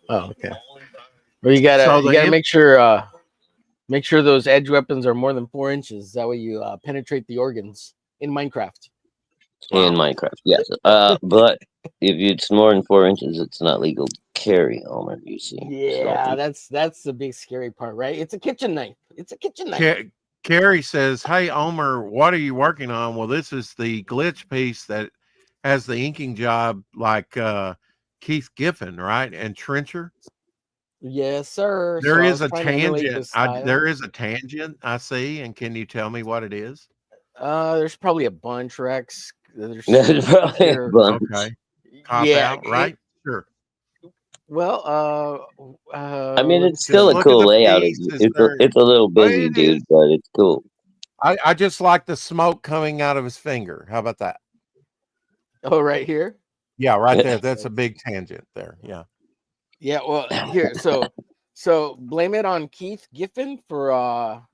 Okay. Well, you gotta make sure those edge weapons are more than 4 inches. That way you penetrate the organs in Minecraft. In Minecraft, yes. But if it's more than 4 inches, it's not legal to carry, Homer. You see? Yeah, that's the big scary part, right? It's a kitchen knife. Carrie says, "Hey, Omer, what are you working on?" Well, this is the glitch piece that has the inking job like Keith Giffen, right? And Trencher. Yes, sir. There is a tangent. There is a tangent I see, and can you tell me what it is? There's probably a bunch, Rex. There's probably a bunch. Okay. Cop out, right? Sure. Well, I mean, it's still a cool layout. It's a little busy, dude, but it's cool. I just like the smoke coming out of his finger. How about that? Oh, right here? Yeah, right there. That's a big tangent there. Yeah. Yeah, well, here, so blame it on Keith Giffen for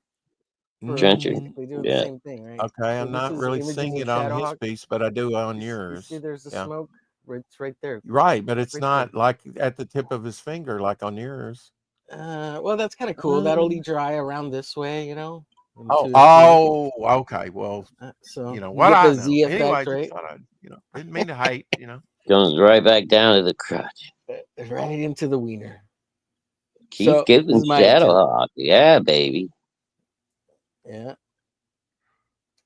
Trencher. basically doing the same thing, right? Okay, so I'm not really seeing it on his piece, but I do on yours. See, there's the smoke. It's right there. Right, but it's not like at the tip of his finger like on yours. Well, that's kind of cool. That'll lead your eye around this way, you know. Okay. Well, so you know what I know. Z effect, anyway, right? Didn't mean to hate. Goes right back down to the crotch. Right into the wiener. Keith Giffen, Shadowhawk. Yeah, baby. Yeah.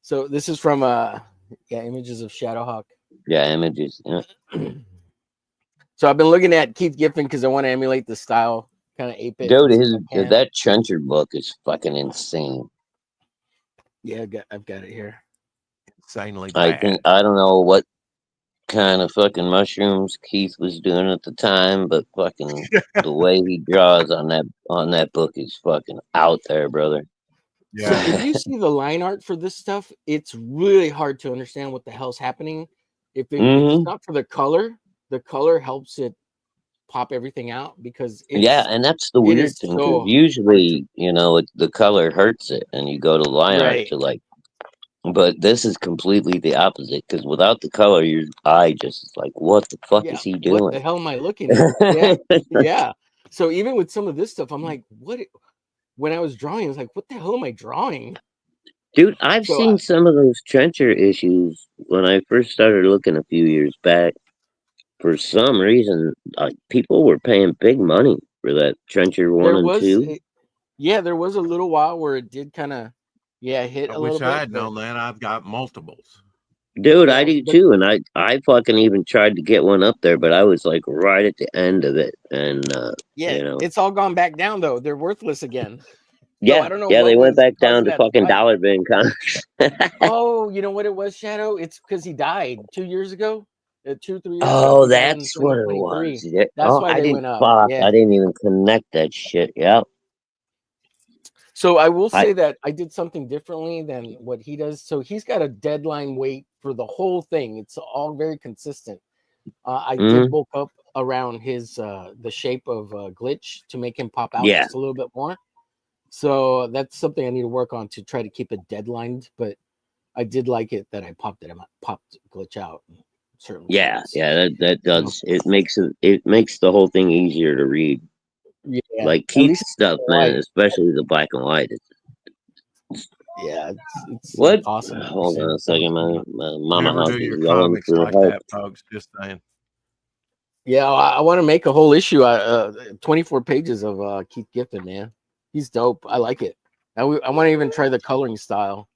So this is from images of Shadowhawk. Yeah, images. Yeah. So I've been looking at Keith Giffen because I want to emulate the style, kind of ape it. Dude, that Trencher book is fucking insane. Yeah, I've got it here. Insanely bad. I don't know what kind of fucking mushrooms Keith was doing at the time, but fucking the way he draws on that book is fucking out there, brother. So if you see the line art for this stuff, it's really hard to understand what the hell's happening. If it's not for the color helps it pop everything out because and that's the weird thing, because usually the color hurts it and you go to line art to like, but this is completely the opposite, because without the color your eye just is like, what the fuck is he doing? What the hell am I looking at? Yeah. So even with some of this stuff, I'm like, what? When I was drawing, I was like, what the hell am I drawing? Dude, I've seen some of those Trencher issues when I first started looking a few years back. For some reason, people were paying big money for that Trencher 1 and 2. There was a little while where it did kind of, hit a little bit. I wish I had known that. I've got multiples. Dude, I do too, and I fucking even tried to get one up there, but I was like right at the end of it, and it's all gone back down though. They're worthless again. Yeah, so I don't know. Yeah, they went back down to fucking dollar bin comics. Oh, you know what it was, Shadow? It's because he died 2 years ago. 2-3 years ago. Oh, that's what it was. Yeah. That's why they went up. I didn't even connect that shit. Yeah. So I will say that I did something differently than what he does. So he's got a deadline weight for the whole thing. It's all very consistent. I did bulk up around his the shape of Glitch to make him pop out just a little bit more. So that's something I need to work on to try to keep it deadlined. But I did like it that I popped Glitch out. Certainly. That does. It makes the whole thing easier to read. Yeah, like Keith's stuff, man, especially the black and white. It's what? Awesome. Hold on a second, my mama house is yelling for like that, folks. Just saying. Yeah, I want to make a whole issue. 24 pages of Keith Giffen, man. He's dope. I like it. I want to even try the coloring style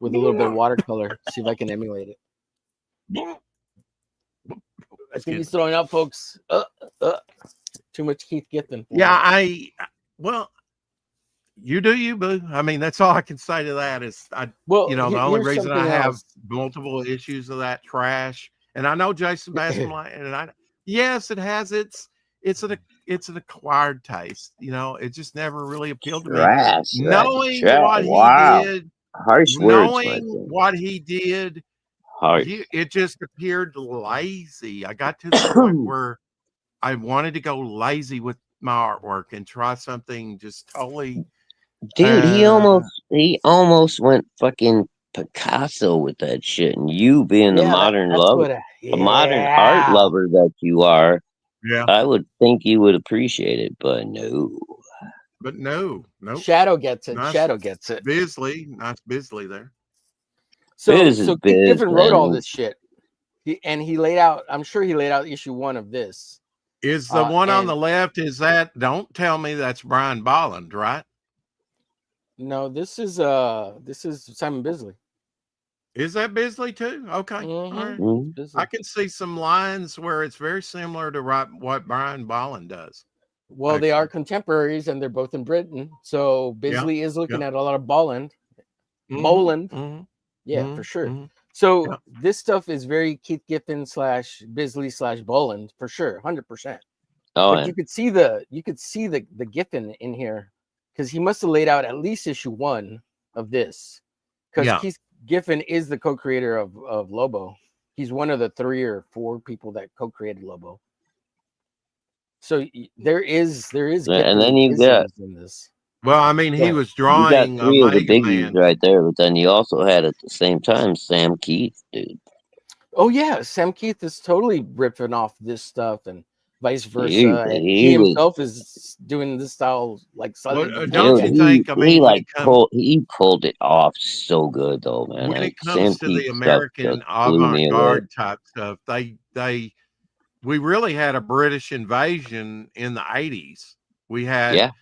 with a little bit of watercolor. See if I can emulate it. I think he's throwing up, folks. Too much Keith Giffen. Yeah, you do you, boo. I mean, that's all I can say to that is the only reason I have multiple issues of that trash, and I know Jason Bassam, and yes, it has it's an acquired taste. It just never really appealed to me. Knowing what he did, harsh knowing what he did, it just appeared lazy. I got to the point where I wanted to go lazy with my artwork and try something just totally. Dude, he almost went fucking Picasso with that shit, and you being the modern lover, the modern art lover that you are, I would think you would appreciate it, but no. But no. Shadow gets it. Shadow gets it. Bisley, nice Bisley there. So Keith Giffen wrote all this shit. He laid out. I'm sure he laid out issue 1 of this. Is the one on the left? Is that? Don't tell me that's Brian Bolland, right? No, this is Simon Bisley. Is that Bisley too? Okay, all right. I can see some lines where it's very similar to what Brian Bolland does. Well, they are contemporaries, and they're both in Britain. So Bisley is looking at a lot of Bolland. Yeah, for sure. So this stuff is very Keith Giffen / Bisley / Bolland for sure, 100%. But you could see the Giffen in here because he must have laid out at least issue 1 of this. Because Keith Giffen is the co-creator of Lobo. He's one of the 3 or 4 people that co-created Lobo. So there is and then you got in this. Well, I mean, he was drawing 3 of the biggies right there, but then you also had at the same time Sam Keith, dude. Oh yeah, Sam Keith is totally ripping off this stuff and vice versa. He himself is doing this style like Southern. Don't you think? I mean, he pulled it off so good though, man. When it comes to the American avant-garde type stuff, we really had a British invasion in the 80s. We had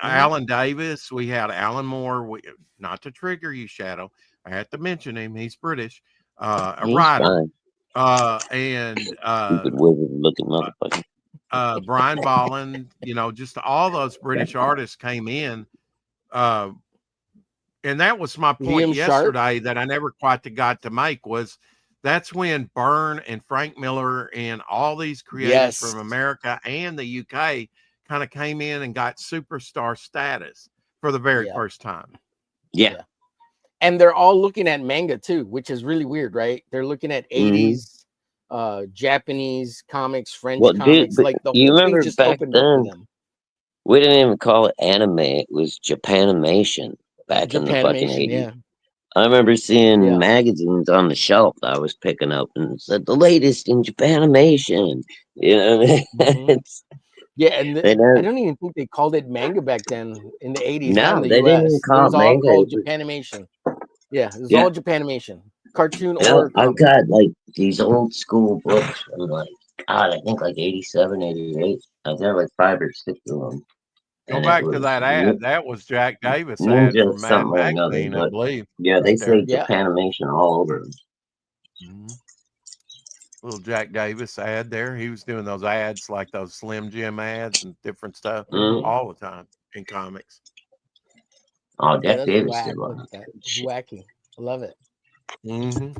Alan Davis. We had Alan Moore. Not to trigger you, Shadow. I have to mention him. He's British. A writer. And stupid wizard looking motherfucker. Brian Bolland. Just all those British artists came in. And that was my point yesterday that I never quite got to make was that's when Byrne and Frank Miller and all these creators from America and the UK kind of came in and got superstar status for the very first time. Yeah. And they're all looking at manga too, which is really weird, right? They're looking at 80s Japanese comics, French Well, dude, comics, but like the you whole thing remember just back opened up for then, them. we didn't even call it anime. It was Japanimation back in the fucking Japanimation, 80s. yeah. I remember seeing Yeah. magazines on the shelf that I was picking up and said the latest in Japanimation. You know, Mhm. it's, Yeah, and they I never, don't even think they called it manga back then in the 80s, not in no, the they didn't even US. It call was it all manga. called It was, Japanimation. Yeah, it was yeah, all Japanimation. Cartoon yeah. or I've comic. got like these old school books from like, God, I think like 87, 88. I've got like 5 or 6 of them. Go And it back to was that ad. That was Jack Davis ad Ninja from Mad something or another. Magazine, I But believe. yeah, they Right there. say Japanimation all over them. Mm-hmm. Little Jack Davis ad there. He was doing those ads like those Slim Jim ads and different stuff all the time in comics. Oh, Yeah, Jack that's Davis whack. did a lot Look of at that. good It's shit. wacky. I love it. Mm-hmm.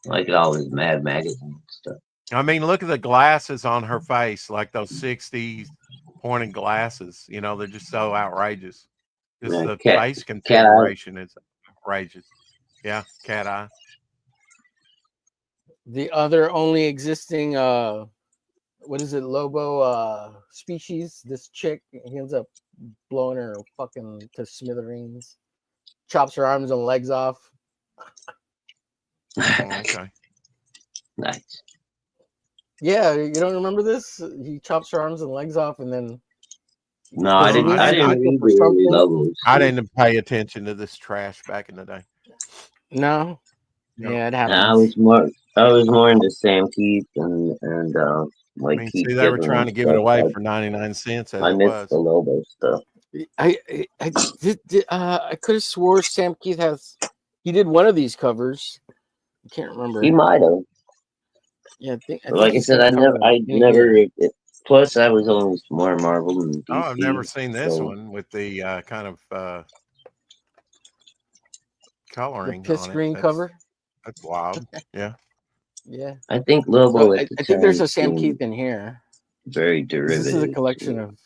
Like all his Mad Magazine stuff. I mean, look at the glasses on her face, like those 60s pointed glasses. You know, they're just so outrageous. Just the Cat face Eye. configuration is outrageous. Yeah, cat eye. The other only existing what is it, Lobo species, this chick, he ends up blowing her fucking to smithereens, chops her arms and legs off. Oh, okay. Nice. Yeah, you don't remember this? He chops her arms and legs off, and then No, I he didn't. needs I to didn't use it read for the early something. levels. I didn't pay attention to this trash back in the day. No, No. yeah, it I happens. was more into Sam Keith and I like mean, Keith see, they were Giffen trying and to give it stuff. away for 99 cents as I it missed the was. Lobo stuff. I could have swore Sam Keith he did one of these covers. I can't remember. He might have. Yeah, I think Like I he's said, got a cover in here. Plus, I was always more Marvel than Oh, I've never DC. seen this So one with the kind of The coloring piss on it. green cover. That's wild. Yeah. Yeah. I think So Lobo at the I think there's time a Sam Keith seemed in here. very This is a derivative. collection of.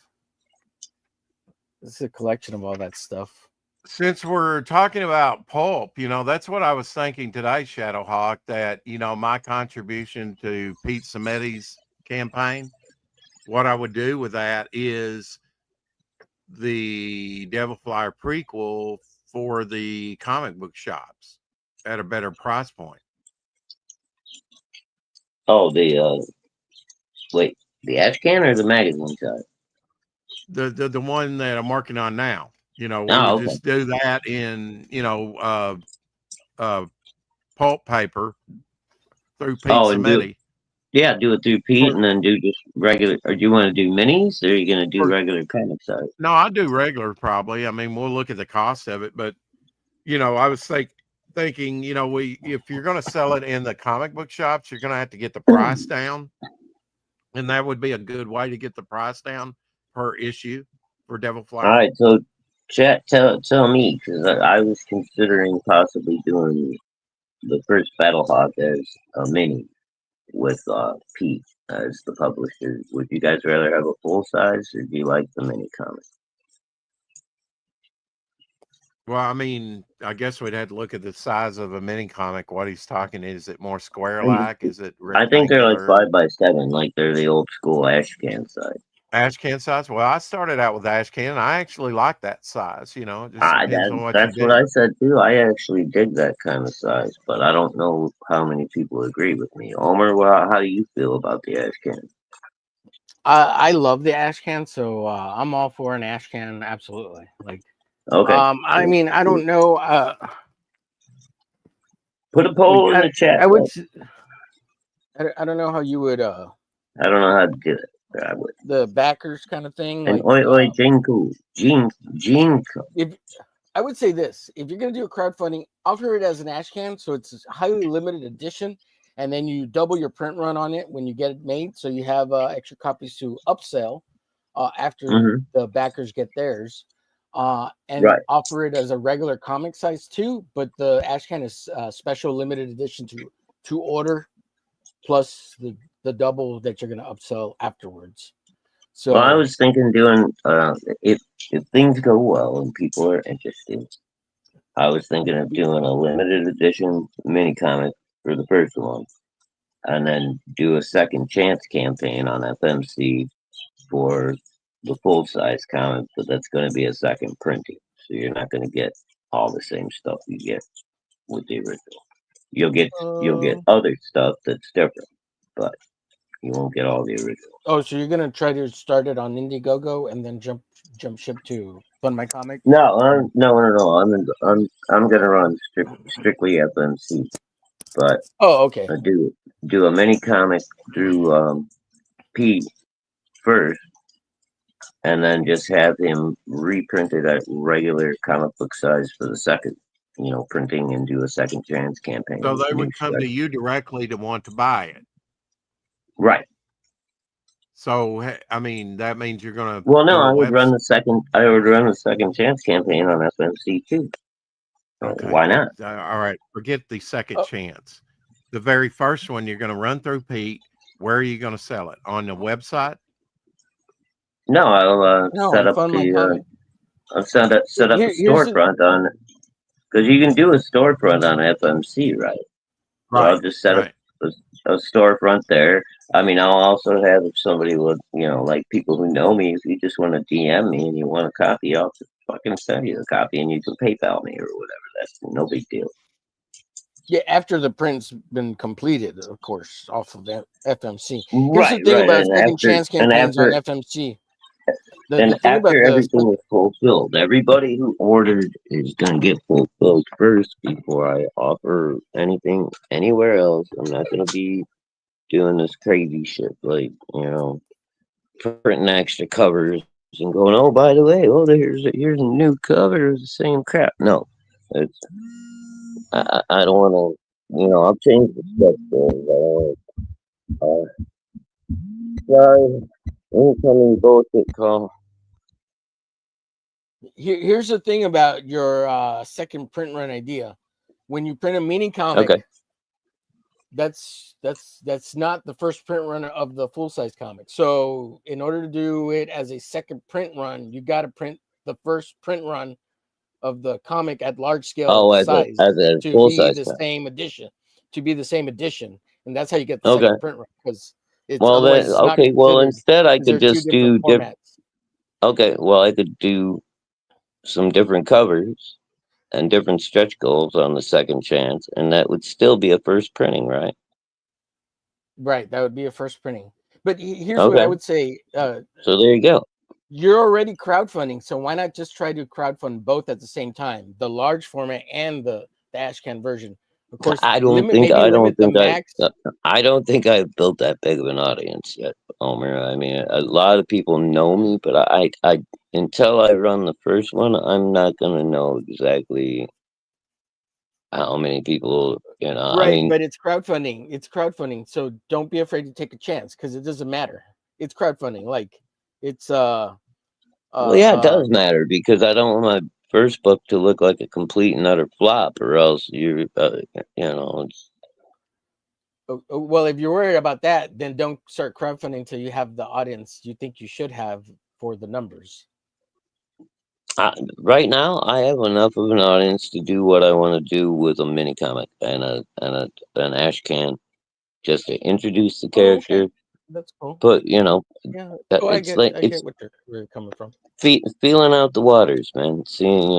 This is a collection of all that stuff. Since we're talking about pulp, you know, that's what I was thinking today, Shadowhawk, that, you know, my contribution to Pete Sametti's campaign, what I would do with that is the Devil Flyer prequel for the comic book shops at a better price point. Oh, the ash can or the magazine side? The one that I'm working on now. You know, we Oh, would okay. just do that in, you know, pulp paper through Pete Oh, and do Sametti. it through Pete, and then do just regular. Or do you want to do minis, or are you going to do regular comic size? No, I do regular probably. I mean, we'll look at the cost of it, but you know, I was thinking, you know, if you're going to sell it in the comic book shops, you're going to have to get the price down, and that would be a good way to get the price down per issue for Devil Flyer. All right, so chat, tell me, because I was considering possibly doing the first Battlehawk as a mini with Pete as the publisher. Would you guys rather have a full size, or do you like the mini comic? Well, I mean, I guess we'd have to look at the size of a mini comic. What he's talking, is it more square like? Is it I think they're like rectangular? 5x7, like they're the old school ash can size. Ash can size? Well, I started out with ash can. I actually like that size. You know, it just depends on what you That's what do. I said too. I actually dig that kind of size, but I don't know how many people agree with me. Omer, how do you feel about the ash can? I love the ash can, so I'm all for an ash can. Absolutely. Like, okay. I mean, I don't know. Put a poll in the chat. I would. I don't know how you would. I don't know how to do it. I would. The backers kind of thing. And like, Jinko. If I would say this, if you're going to do a crowdfunding, offer it as an ash can, so it's a highly limited edition, and then you double your print run on it when you get it made, so you have extra copies to upsell after the backers get theirs, and offer it as a regular comic size too. But the ash can is special limited edition to order, plus the double that you're going to upsell afterwards. So Well, I was thinking doing if things go well and people are interested, I was thinking of doing a limited edition mini comic for the first one, and then do a second chance campaign on FMC for the full size comic, but that's going to be a second printing, so you're not going to get all the same stuff you get with the original. You'll get other stuff that's different, but you won't get all the original. oh, so you're gonna try to start it on Indiegogo and then jump ship to Fund My Comic? No, no. I'm gonna run strictly FMC, but Oh, okay. I do a mini comic through Pete first, and then just have him reprinted at regular comic book size for the second, printing, and do a second chance campaign. So they would come to you directly to want to buy it. Right. So I mean, that means you're gonna. Well, no, I would run the second chance campaign on FMC too. Okay. Why not? All right. Forget the second chance. The very first one you're going to run through Pete. Where are you going to sell it? On the website? No, I'll set up the storefront on, because you can do a storefront on FMC, right? So I'll just set up a storefront there. I mean, I'll also have, if somebody would, like people who know me, if you just want to DM me and you want a copy, I'll just fucking send you a copy and you can PayPal me or whatever. That's no big deal. Yeah, after the print's been completed, of course, off of FMC. Here's the thing about second chance campaigns on FMC. After everything is fulfilled, everybody who ordered is going to get fulfilled first before I offer anything anywhere else. I'm not going to be doing this crazy shit, like, printing extra covers and going, oh, by the way, here's a new cover of the same crap. No, it's I don't want to, I'll change the stuff. Sorry, incoming bullshit call. Here's the thing about your second print run idea. When you print a mini comic, okay, that's not the first print run of the full size comic. So in order to do it as a second print run, you got to print the first print run of the comic at large scale size to be the same edition. To be the same edition, and that's how you get the second print run, because it's instead I could just do different. Okay, well, I could do some different covers and different stretch goals on the second chance, and that would still be a first printing, right? Right, that would be a first printing. But here's what I would say. So there you go. You're already crowdfunding, so why not just try to crowdfund both at the same time, the large format and the Ashcan version? Of course, I don't think I've built that big of an audience yet, Omer. I mean, a lot of people know me, but I until I run the first one, I'm not gonna know exactly how many people, Right, I mean, but it's crowdfunding. It's crowdfunding, so don't be afraid to take a chance, because it doesn't matter. It's crowdfunding. Like, it's well, yeah, it does matter, because I don't want my first book to look like a complete and utter flop, or else it's... Well, if you're worried about that, then don't start crowdfunding until you have the audience you think you should have for the numbers. Right now, I have enough of an audience to do what I want to do with a mini comic and an Ashcan, just to introduce the character. Okay. That's cool. But I get where you're coming from. Feeling out the waters, man. Seeing,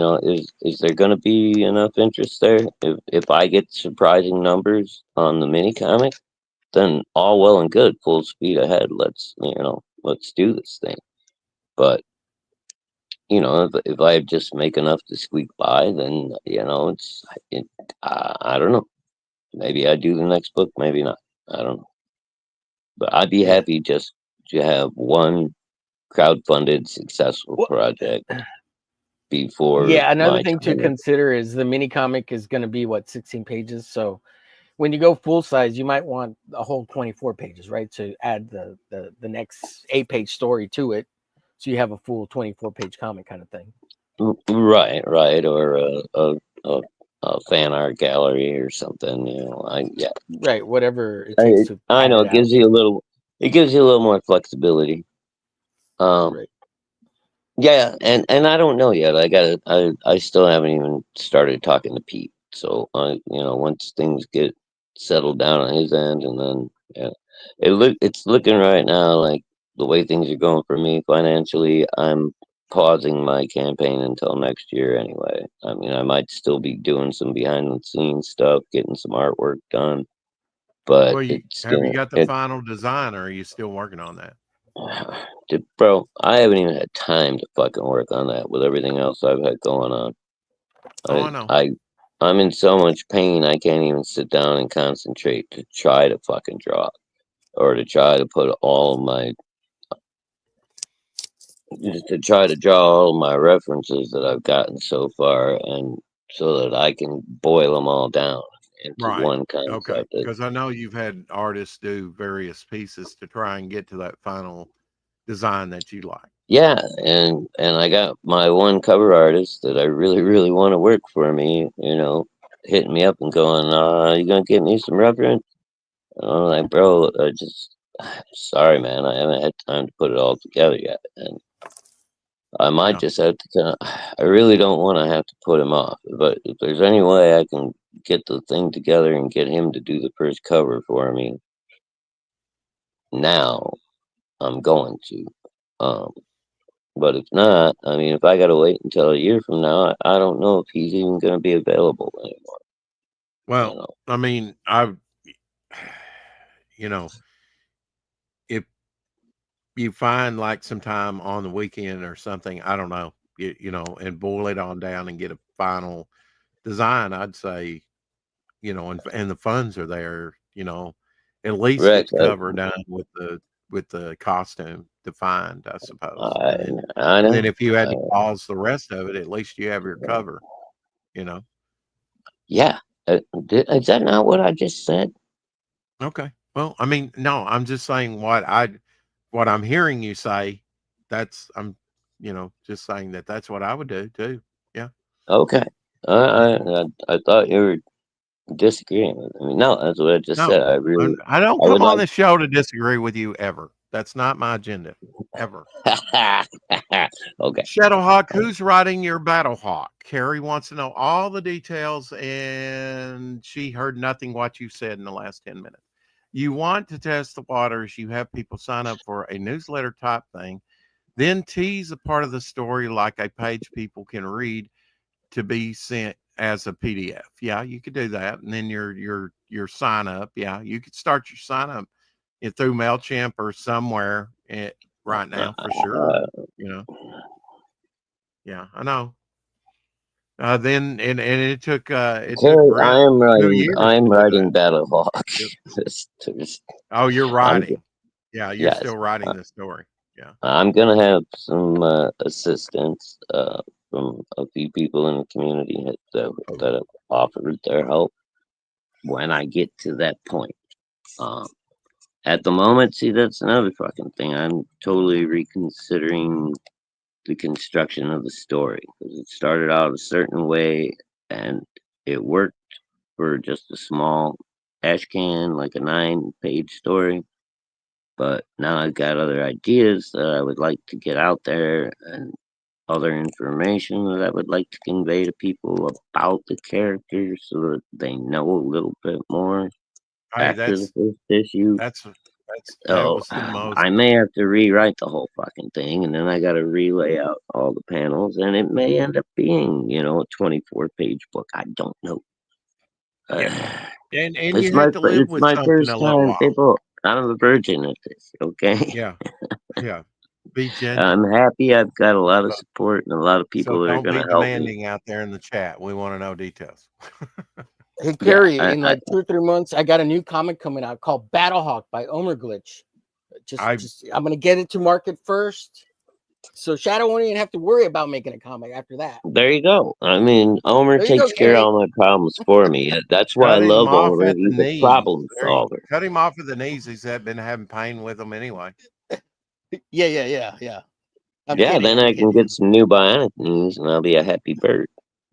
is there going to be enough interest there? If I get surprising numbers on the mini comic, then all well and good, full speed ahead. Let's do this thing. But if I just make enough to squeak by, then I don't know. Maybe I do the next book, maybe not. I don't know. But I'd be happy just to have one crowdfunded successful project before. Yeah, another thing to consider is the mini comic is going to be 16 pages. So when you go full size, you might want a whole 24 pages, right? To add the next 8-page story to it, so you have a full 24-page comic kind of thing. Right, or a fan art gallery or something, right, whatever it takes I know it gives you a little more flexibility. Right. Yeah, and I don't know yet. I still haven't even started talking to Pete. So once things get settled down on his end, and then yeah, it's looking right now like the way things are going for me financially. I'm pausing my campaign until next year anyway. I mean, I might still be doing some behind the scenes stuff, getting some artwork done, but Well, have you got the final design, or are you still working on that? Bro, I haven't even had time to fucking work on that with everything else I've had going on. I know. I'm in so much pain I can't even sit down and concentrate to try to fucking draw or to try to put all of my to try to draw all of my references that I've gotten so far, and so that I can boil them all down into Right. one Okay. concept. Because I know you've had artists do various pieces to try and get to that final design that you like. Yeah, and I got my one cover artist that I really, really want to work for me, hitting me up and going, you gonna get me some reference? And I'm like, bro, sorry, man, I haven't had time to put it all together yet. And I might just have to I really don't want to have to put him off. But if there's any way I can get the thing together and get him to do the first cover for me, now I'm going to. But if not, I mean, if I got to wait until a year from now, I don't know if he's even going to be available anymore. Well, I mean, if you find like some time on the weekend or something, I don't know, and boil it on down and get a final design, I'd say, and the funds are there, at least Rex, get the cover done with the costume defined, I suppose. I And know. then if you had to pause the rest of it, at least you have your cover, Yeah. Is that not what I just said? Okay. Well, I mean, no, I'm just saying what I'm hearing you say. I'm just saying that's what I would do too. Yeah. Okay. I thought you were disagreeing with me. No, that's what I just said. No, I don't I would come on like. this show to disagree with you ever. That's not my agenda ever. Okay. Shadowhawk, who's writing your Battlehawk? Carrie wants to know all the details, and she heard nothing what you said in the last 10 minutes. You want to test the waters. You have people sign up for a newsletter type thing, then tease a part of the story like a page people can read to be sent as a PDF. Yeah, you could do that. And then your sign up. Yeah, you could start your sign up through MailChimp or somewhere right now for sure. Yeah, I know. Then and it took it took Carrie, Brent 2 years I'm to do writing that. Battlehawk. Yep. Oh, you're writing. Yeah, you're Yes. still writing the story. Yeah. I'm gonna have some assistance from a few people in the community that have offered their help when I get to that point. At the moment, see, that's another fucking thing. I'm totally reconsidering the construction of the story because it started out a certain way and it worked for just a small ash can, like a 9-page story. But now I've got other ideas that I would like to get out there and other information that I would like to convey to people about the characters so that they know a little bit more after the first issue. That was the most. I may have to rewrite the whole fucking thing, and then I got to relay out all the panels, and it may end up being, a 24-page book. I don't know. Yeah. And you have to live with my something first a little time, while. people. I'm a virgin at this, okay? Yeah. Yeah. Be genuine. I'm happy I've got a lot of support and a lot of people that are going to help me. Don't be demanding out there in the chat. We want to know details. Hey, Carrie, in like 2 or 3 months, I got a new comic coming out called Battlehawk by Omer Glitch. I'm going to get it to market first. So Shadow won't even have to worry about making a comic after that. There you go. I mean, Omer takes care of all my problems for me. That's why I love Omer. He's a problem solver. Cut him off at the knees. He's been having pain with them anyway. Yeah. Yeah, then I can get some new bionic knees and I'll be a happy bird.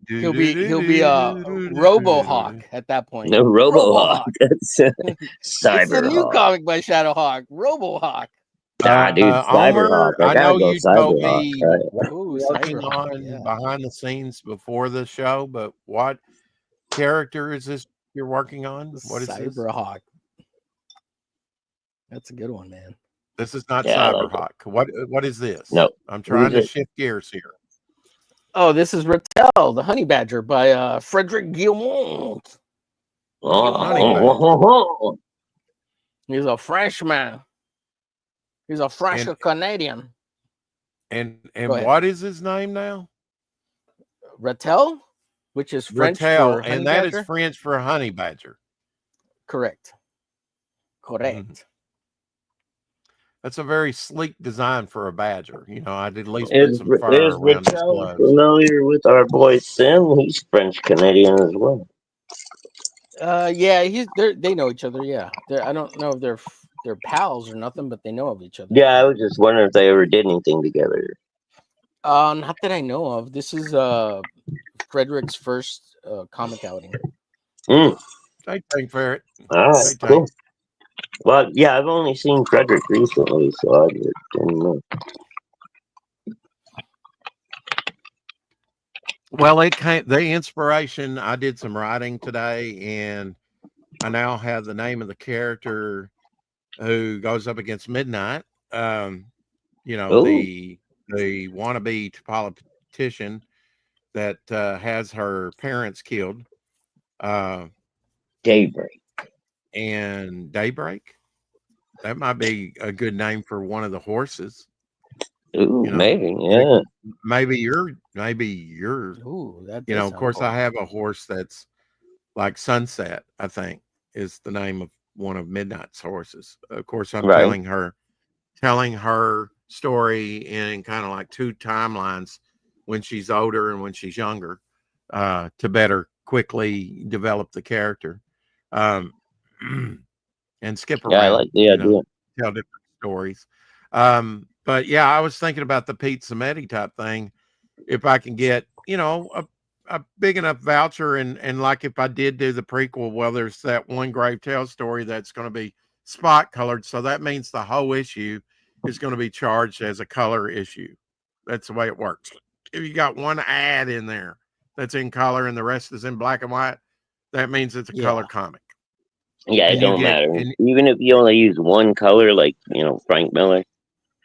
He'll be RoboHawk at that point. No, RoboHawk. That's It's the new comic by Shadowhawk, RoboHawk. Dude, Cyberhawk. Omer, I I gotta know go you told Cyberhawk. me Right? Ooh, working Cyberhawk. on Yeah. behind the scenes before the show, but what character is this you're working on? What is this? Cyberhawk. That's a good one, man. This is not Yeah, I like Cyberhawk. What is this? No. I'm trying to Who's it? shift gears here. Oh, this is Rattel, the Honey Badger by Frederick Guillemot. Oh, He's a Frenchman. He's a French Canadian. And Go ahead. what is his name now? Rattel, which is French Rattel, for honey and that badger? is French for honey badger. Correct. Correct. Mhm. That's a very sleek design for a badger. You know, I'd at least put is some fur around his Rattel gloves. familiar with our boy Sim? He's French Canadian as well. Yeah, they know each other. Yeah, I don't know if they're pals or nothing, but they know of each other. Yeah, I was just wondering if they ever did anything together. Not that I know of. This is Frederick's first comic outing. I think for it. All right, cool. Well, yeah, I've only seen Frederick recently, so I didn't know. Well, the inspiration. I did some writing today, and I now have the name of the character who goes up against Midnight. You know, the wannabe politician that has her parents killed. Daybreak. And Daybreak. That might be a good name for one of the horses. Ooh, you know, maybe, yeah. Maybe you're. Ooh, that. You know, of course, cool. I have a horse that's like Sunset. I think is the name of one of Midnight's horses. Of course, I'm telling her story in kind of like two timelines, when she's older and when she's younger, to better quickly develop the character, and skip around. Yeah, I like the idea. Tell different stories. But yeah, I was thinking about the Pete Samedi type thing. If I can get, you know, a big enough voucher, and like if I did do the prequel, well, there's that one Grave Tale story that's going to be spot colored. So that means the whole issue is going to be charged as a color issue. That's the way it works. If you got one ad in there that's in color and the rest is in black and white, that means it's a color comic. Yeah, it don't matter. Even if you only use one color, like, you know, Frank Miller.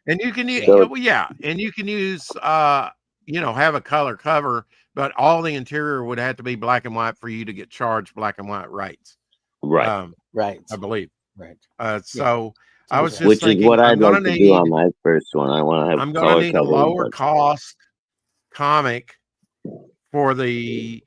And you can use, and you can use, you know, have a color cover, but all the interior would have to be black and white for you to get charged black and white rates. Right. Right. I believe. Right. So I was just which thinking, is what I'd like to do on my first one. I want to have. I'm going to need a lower cost comic for the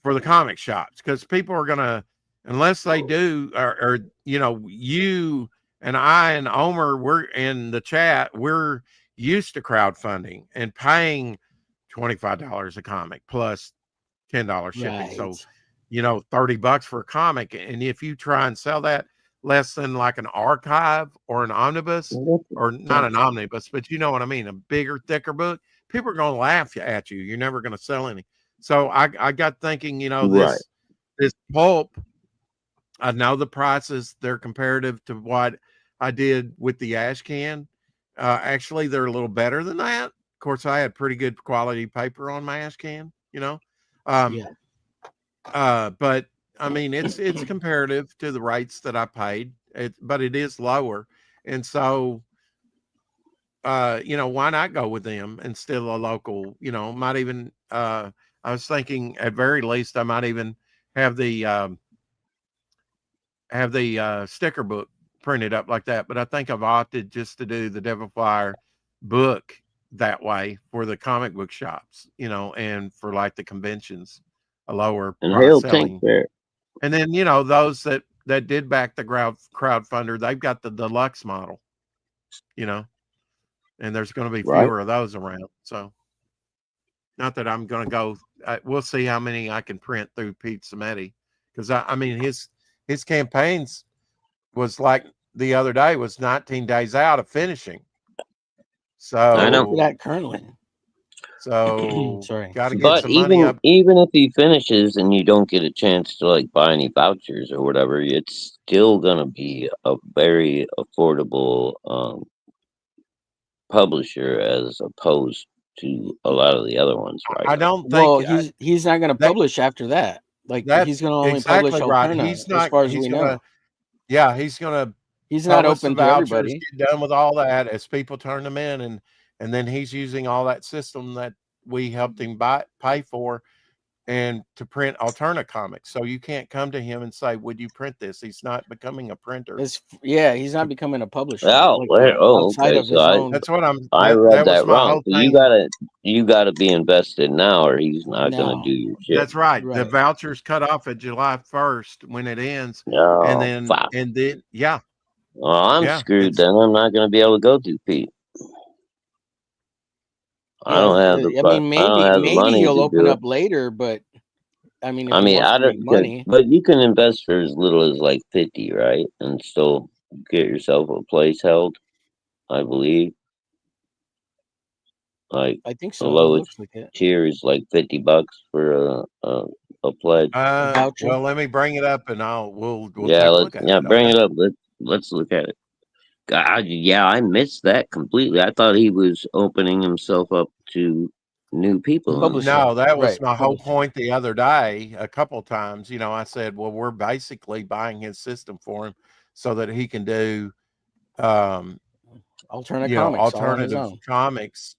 comic shops, because people are going to, unless they do, or you know, you and I and Omer, we're in the chat, we're used to crowdfunding and paying $25 a comic plus $10 shipping. Right. So, you know, $30 for a comic. And if you try and sell that less than like an archive or an omnibus, or not an omnibus, but you know what I mean, a bigger, thicker book, people are going to laugh at you. You're never going to sell any. So I got thinking, you know, this pulp, I know the prices, they're comparative to what I did with the ash can. Actually, they're a little better than that. Of course, I had pretty good quality paper on my ash can, you know. But I mean, it's comparative to the rates that I paid, but it is lower. And so, you know, why not go with them instead of a local, you know, might even, I was thinking at very least, I might even have the sticker book printed up like that. But I think I've opted just to do the Devil Flyer book that way for the comic book shops, you know, and for like the conventions, a lower price selling. And then, you know, those that did back the crowdfunder, they've got the deluxe model, you know, and there's going to be fewer of those around. So not that I'm going to go, we'll see how many I can print through Pete Samedi, because I mean, his campaigns was like the other day was 19 days out of finishing. So I know that currently. So sorry, got to get some money up. Even if he finishes and you don't get a chance to like buy any vouchers or whatever, it's still gonna be a very affordable publisher as opposed to a lot of the other ones right I now. don't Well, think he's not going to that publish after that. Like he's that's going to only publish exactly right. Alterna, He's as not. far as He's we gonna. know. Yeah, he's gonna He's not publish the open to vouchers, everybody. get done with all that as people turn them in, and then he's using all that system that we helped him pay for, and to print Alterna comics. So you can't come to him and say, "Would you print this?" He's not becoming a printer. He's not becoming a publisher. Oh, Like, outside okay. of his own. That's what I read that was that my wrong. whole So thing. you gotta be invested now, or he's not gonna No. do your shit. That's right. The Right. voucher's cut off at July 1st when it ends, and Oh, fuck. then yeah, Well, I'm yeah, screwed then. I'm not gonna be able to go to Pete. I don't have the I mean, I don't have the maybe money he'll to open do it. up later, but I mean, if I he mean, wants I to make don't. money, But you can invest for as little as like 50, right? And still get yourself a place held. I believe. Like I think the so. It lowest looks like it. tier is like $50 for a pledge. Voucher. Well, let me bring it up, and we'll Yeah, take a look at it. bring Okay. it up. Let's look at it. God, yeah, I missed that completely. I thought he was opening himself up to new people. Publishing. No, that was Right, my whole publishing. point the other day. A couple times, I said, "Well, we're basically buying his system for him so that he can do, Alterna comics, all on his alternative own. comics,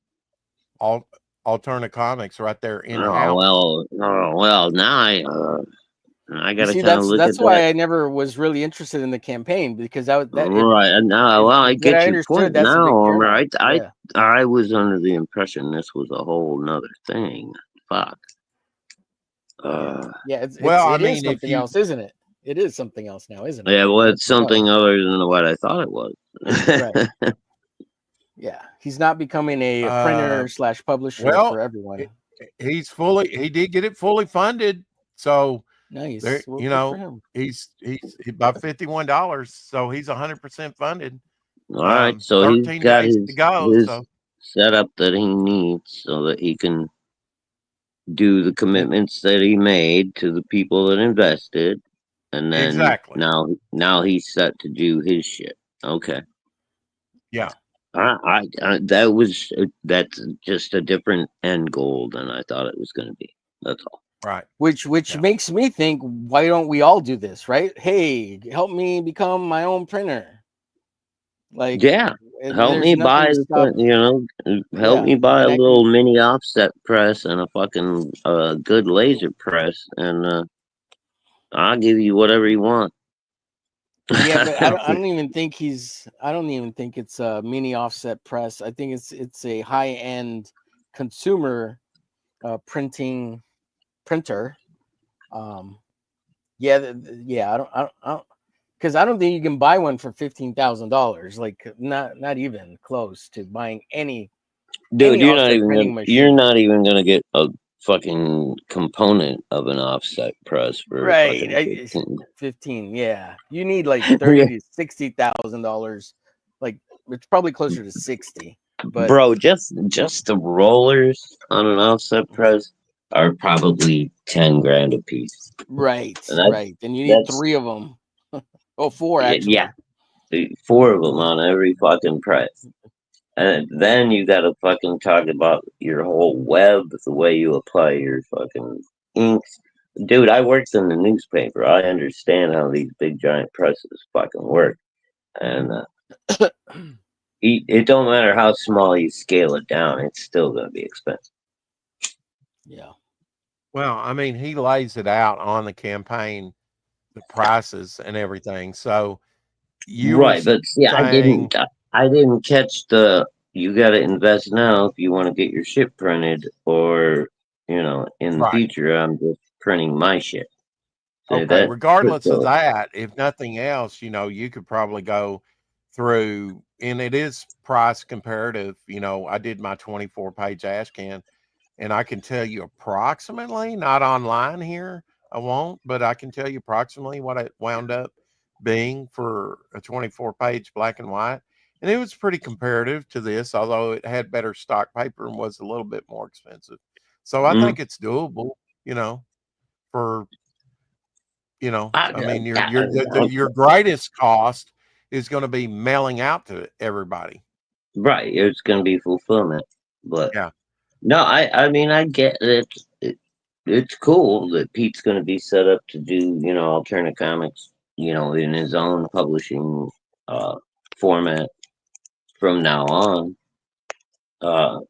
alternative comics right there in Oh house." well. Now I You gotta see, kind of look at that's why that. I never was really interested in the campaign, because that Right now, well, I what get I your understood, point that's a big now, Homer. turnout. Yeah. I was under the impression this was a whole nother thing. Fuck. Yeah, Well, I it is mean, if something you, else, isn't it? It is something else now, isn't it? Yeah, well, it's That's the point. something other than what I thought it was. Right. Yeah, he's not becoming a printer / publisher for everyone. he did get it fully funded, so Nice. there, Well, good for him. he's about $51, so he's 100% funded. All right, so he's 13 got days to go. his So setup that he needs so that he can do the commitments that he made to the people that invested, and then exactly, now he's set to do his shit. Okay. yeah. That's just a different end goal than I thought it was going to be. That's all. Right. Which makes me think, why don't we all do this, right? Hey, help me become my own printer. Like, yeah, help me buy help me buy a little mini offset press and a fucking good laser press, and I'll give you whatever you want. Yeah, but I don't even think it's a mini offset press. I think it's a high end consumer printer. Yeah, I don't because I don't think you can buy one for $15,000. Like not even close to buying any. Dude, you're not even gonna get a fucking component of an offset press for right. 15. Yeah, you need like $30,000 to $60,000. Like it's probably closer to 60. But bro, just the rollers on an offset press are probably 10 grand a piece. Right. And you need 3 of them. Oh, 4 actually. Yeah, 4 of them on every fucking press. And then you got to fucking talk about your whole web, the way you apply your fucking inks. Dude, I worked in the newspaper. I understand how these big giant presses fucking work. And it don't matter how small you scale it down, it's still going to be expensive. Yeah. Well, I mean, he lays it out on the campaign, the prices and everything. So but see, I didn't catch the you got to invest now if you want to get your shit printed, or in the future I'm just printing my shit. Okay, regardless of that, if nothing else, you could probably go through, and it is price comparative. I did my 24-page Ashcan, and I can tell you approximately, not online here, I won't, but I can tell you approximately what it wound up being for a 24-page black and white. And it was pretty comparative to this, although it had better stock paper and was a little bit more expensive. So I think it's doable, for, I mean, your greatest cost is going to be mailing out to everybody. Right, it's going to be fulfillment, but Yeah. no, I mean, I get it. It's cool that Pete's going to be set up to do, alternate comics, in his own publishing uh, format from now on.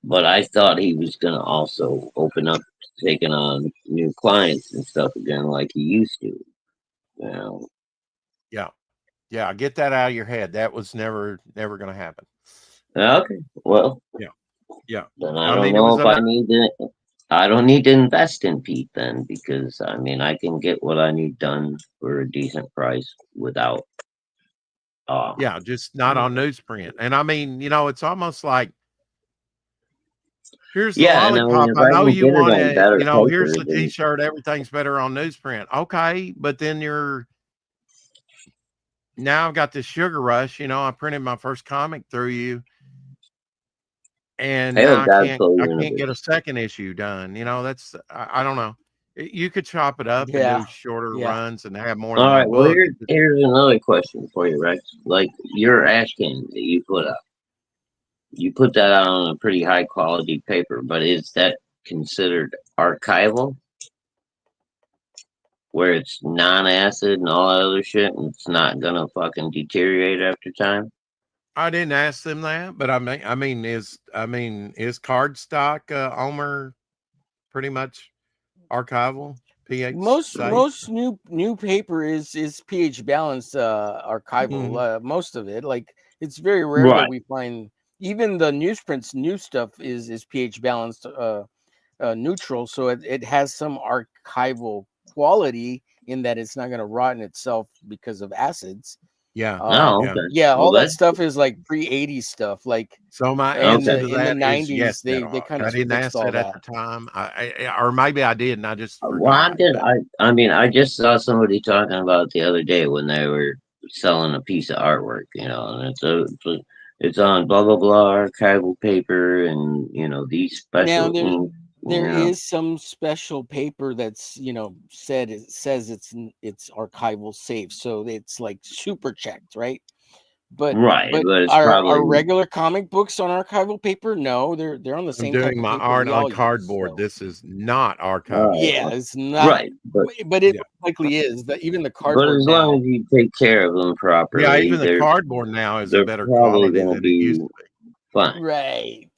But I thought he was going to also open up, taking on new clients and stuff again, like he used to. Yeah. Yeah. Get that out of your head. That was never going to happen. Okay. Well. Yeah. Yeah. Then I don't know if I need to. I don't need to invest in Pete then, because I mean I can get what I need done for a decent price without. Yeah, just not on newsprint. And I mean, it's almost like, here's the lollipop. if I know can you get it want on it. better Here's paper, the T-shirt. Everything's better on newsprint. Okay, but then now I've got this sugar rush. I printed my first comic through you, and now I can't get a second issue done. That's I don't know. You could chop it up and do shorter runs and have more than one book. Well, here's another question for you, Rex. Like your Ashcan that you put up, you put that out on a pretty high quality paper, but is that considered archival? Where it's non-acid and all that other shit, and it's not gonna fucking deteriorate after time? I didn't ask them that, but I mean, is cardstock Omer pretty much archival? pH most new paper is pH balanced archival. Most of it, like it's very rare that we find even the newsprints. New stuff is pH balanced neutral, so it has some archival quality in that it's not going to rot in itself because of acids. Yeah. All that stuff is like pre-80s stuff. Like so my answer to that in the 90s, yes, they kind of didn't ask that at the time. Or maybe I did, and I just forgot. Well, I mean, I just saw somebody talking about it the other day when they were selling a piece of artwork, and it's on blah blah blah archival paper, and these special. Now there is some special paper that's it says it's archival safe, so it's like super checked, right? But it's our regular comic books on archival paper, no, they're on the same. I'm doing my art on cardboard. So. This is not archival. Yeah, it's not right, but it likely is. That even the cardboard. But as long as you take care of them properly, yeah, even the cardboard now is a better quality than it used to be. Fine, right.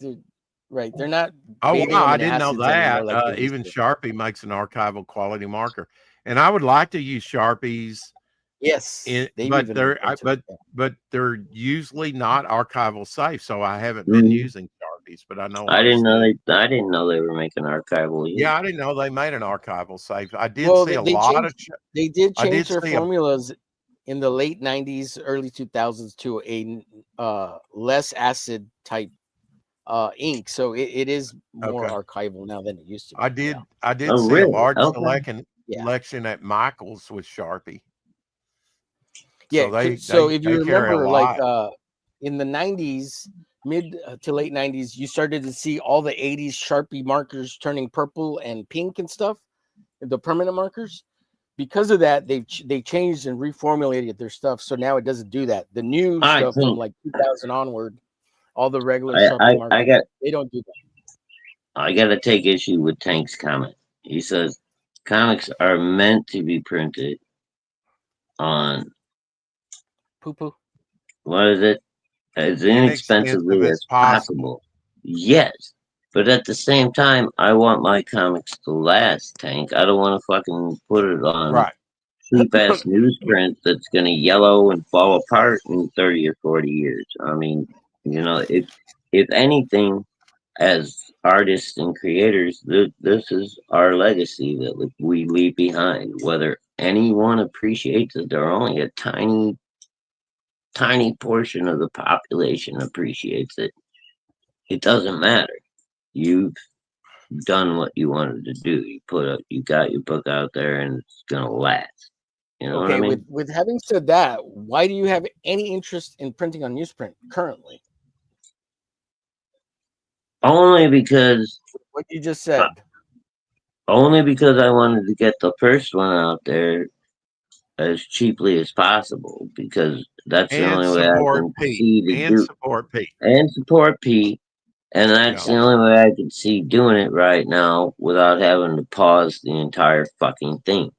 They're not. Oh wow, I didn't know that. Like even Sharpie makes an archival quality marker, and I would like to use Sharpies. Yes, but they're usually not archival safe, so I haven't been using Sharpies. But I know I didn't know they were making archival. Yeah, I didn't know they made an archival safe. I did see a lot of. They did change their formulas in the late 90s, early 2000s to a less acid type ink, so it is more archival now than it used to be. I did see a large selection at Michael's with Sharpie. Yeah, so if you remember, like in the 90s, mid to late 90s, you started to see all the 80s Sharpie markers turning purple and pink and stuff, the permanent markers. Because of that, they changed and reformulated their stuff, so now it doesn't do that. The new stuff from like 2000 onward, all the regular Sharpie markers, they don't do that. I got to take issue with Tank's comment. He says comics are meant to be printed on poo-poo. What is it? As inexpensively as possible. Yes. But at the same time, I want my comics to last, Tank. I don't want to fucking put it on cheap ass newsprint that's gonna yellow and fall apart in 30 or 40 years. I mean, if anything, as artists and creators, this is our legacy that we leave behind. Whether anyone appreciates it, or only a tiny portion of the population appreciates it, it doesn't matter. You've done what you wanted to do. You got your book out there, and it's gonna last. You know what I mean? With having said that, why do you have any interest in printing on newsprint currently? Only because what you just said. Only because I wanted to get the first one out there as cheaply as possible, because That's the And only way I support can Pete. see to And do support Pete. and support Pete. And that's Yeah. the only way I can see doing it right now without having to pause the entire fucking thing.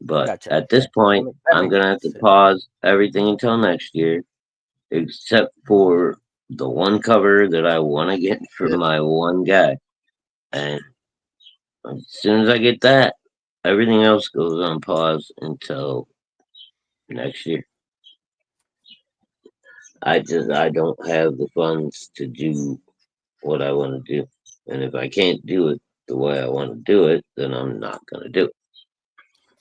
But Gotcha. at this point, That I'm makes gonna have to sense. pause everything until next year, except for the one cover that I want to get for my one guy. And as soon as I get that, everything else goes on pause until next year. I don't have the funds to do what I want to do. And if I can't do it the way I want to do it, then I'm not going to do it.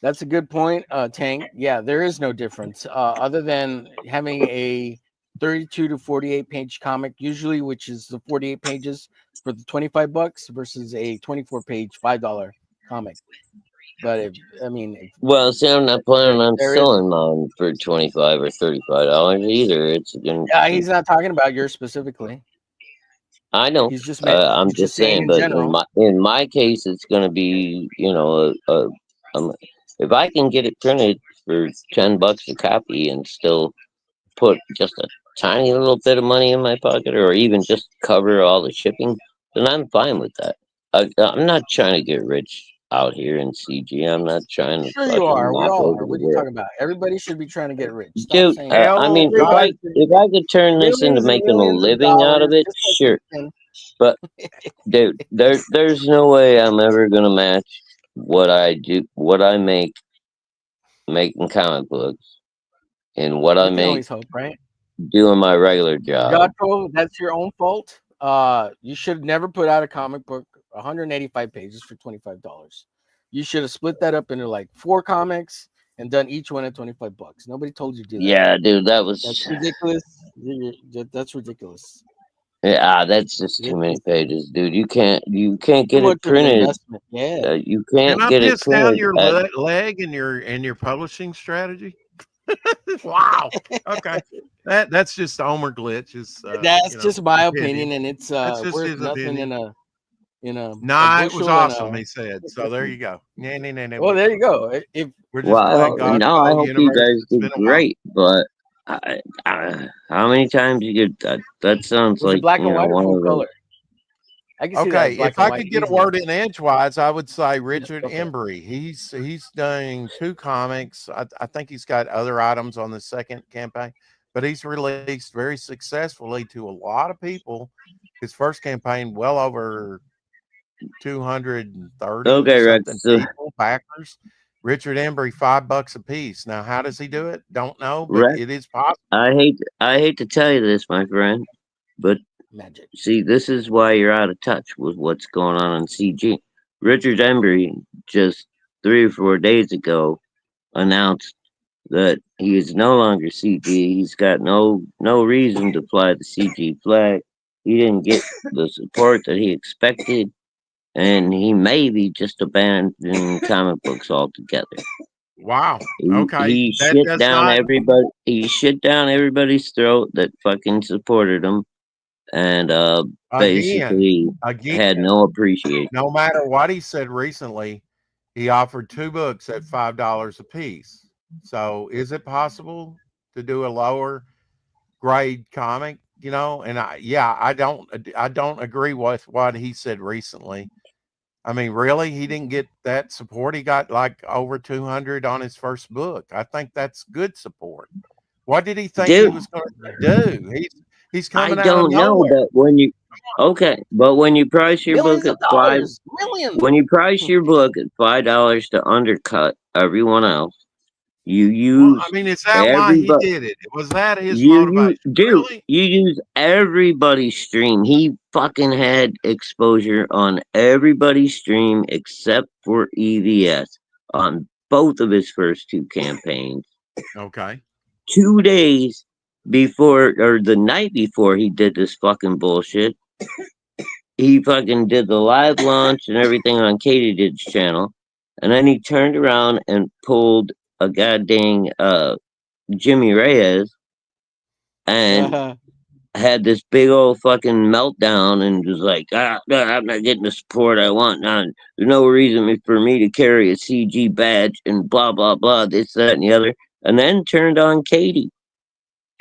That's a good point, Tank. Yeah, there is no difference other than having a 32 to 48 page comic, usually, which is the 48 pages for the $25 versus a 24 page $5 comic. But well, see, I'm not planning on there selling mine for $25 or $35 either. It's gonna. Yeah, he's not talking about yours specifically. I know. He's just I'm he's just saying saying, in but general. in my case, it's gonna be if I can get it printed for $10 a copy and still put just a tiny little bit of money in my pocket, or even just cover all the shipping, then I'm fine with that. I'm not trying to get rich out here in CG. I'm not trying to Sure, you fucking are. We knock all over are. the What are you world. talking about? Everybody should be trying to get rich. Stop Dude, saying that. I mean, God. if I could turn this into Millions and making a millions of living out of dollars, it, just sure. like But dude, there's no way I'm ever gonna match what I make making comic books and what I we can make always hope, right? doing my regular job. Gato, that's your own fault. You should never put out a comic book 185 pages for $25. You should have split that up into like 4 comics and done each one at $25. Nobody told you to do that. Yeah, dude, That's ridiculous. That's ridiculous. Yeah, that's just too many pages, dude. You can't get it printed. Yeah. You can't Can I get it piss down printed. your leg and your publishing strategy? Wow. Okay. That's just Omer glitch. Is That's just my opinion, and it's that's just worth his nothing opinion. a It was bushel awesome. He said. So there you go. Well, there you go. If we're just playing Well, no, I Godfall hope you universe. guys It's did been a while. great, but how many times you get that? That sounds was like it black and white or one full of the. color? I can see that Okay, black if and I white could get a easily. word in edgewise, I would say Richard okay. Embry. He's doing 2 comics. I think he's got other items on the second campaign, but he's released very successfully to a lot of people. His first campaign, well over 230 Okay, something Rex. people, backers. Richard Embry, $5 a piece. Now, how does he do it? Don't know, but Rex, it is possible. I hate to tell you this, my friend, but Magic. see, this is why you're out of touch with what's going on in CG. Richard Embry just 3 or 4 days ago announced that he is no longer CG. He's got no reason to fly the CG flag. He didn't get the support that he expected, and he may be just abandoning comic books altogether. Wow. He, Okay. he That shit does down not. everybody. He shit down everybody's throat that fucking supported him, and basically Again, had no appreciation. no matter what he said recently, he offered 2 books at $5 a piece. So is it possible to do a lower grade comic? And I don't agree with what he said recently. I mean, really, he didn't get that support. He got like over 200 on his first book. I think that's good support. What did he think he was going to do? He's coming out of nowhere. But when you price your book at $5 to undercut everyone else, you use I mean, is that why he did it? Was that his motivation? You use everybody's stream. He fucking had exposure on everybody's stream except for EVS on both of his first 2 campaigns. Okay. 2 days before, or the night before he did this fucking bullshit, he fucking did the live launch and everything on Katie's channel, and then he turned around and pulled a goddamn Jimmy Reyes and had this big old fucking meltdown and was like, I'm not getting the support I want. Now, there's no reason for me to carry a CG badge and blah, blah, blah, this, that, and the other. And then turned on Katie.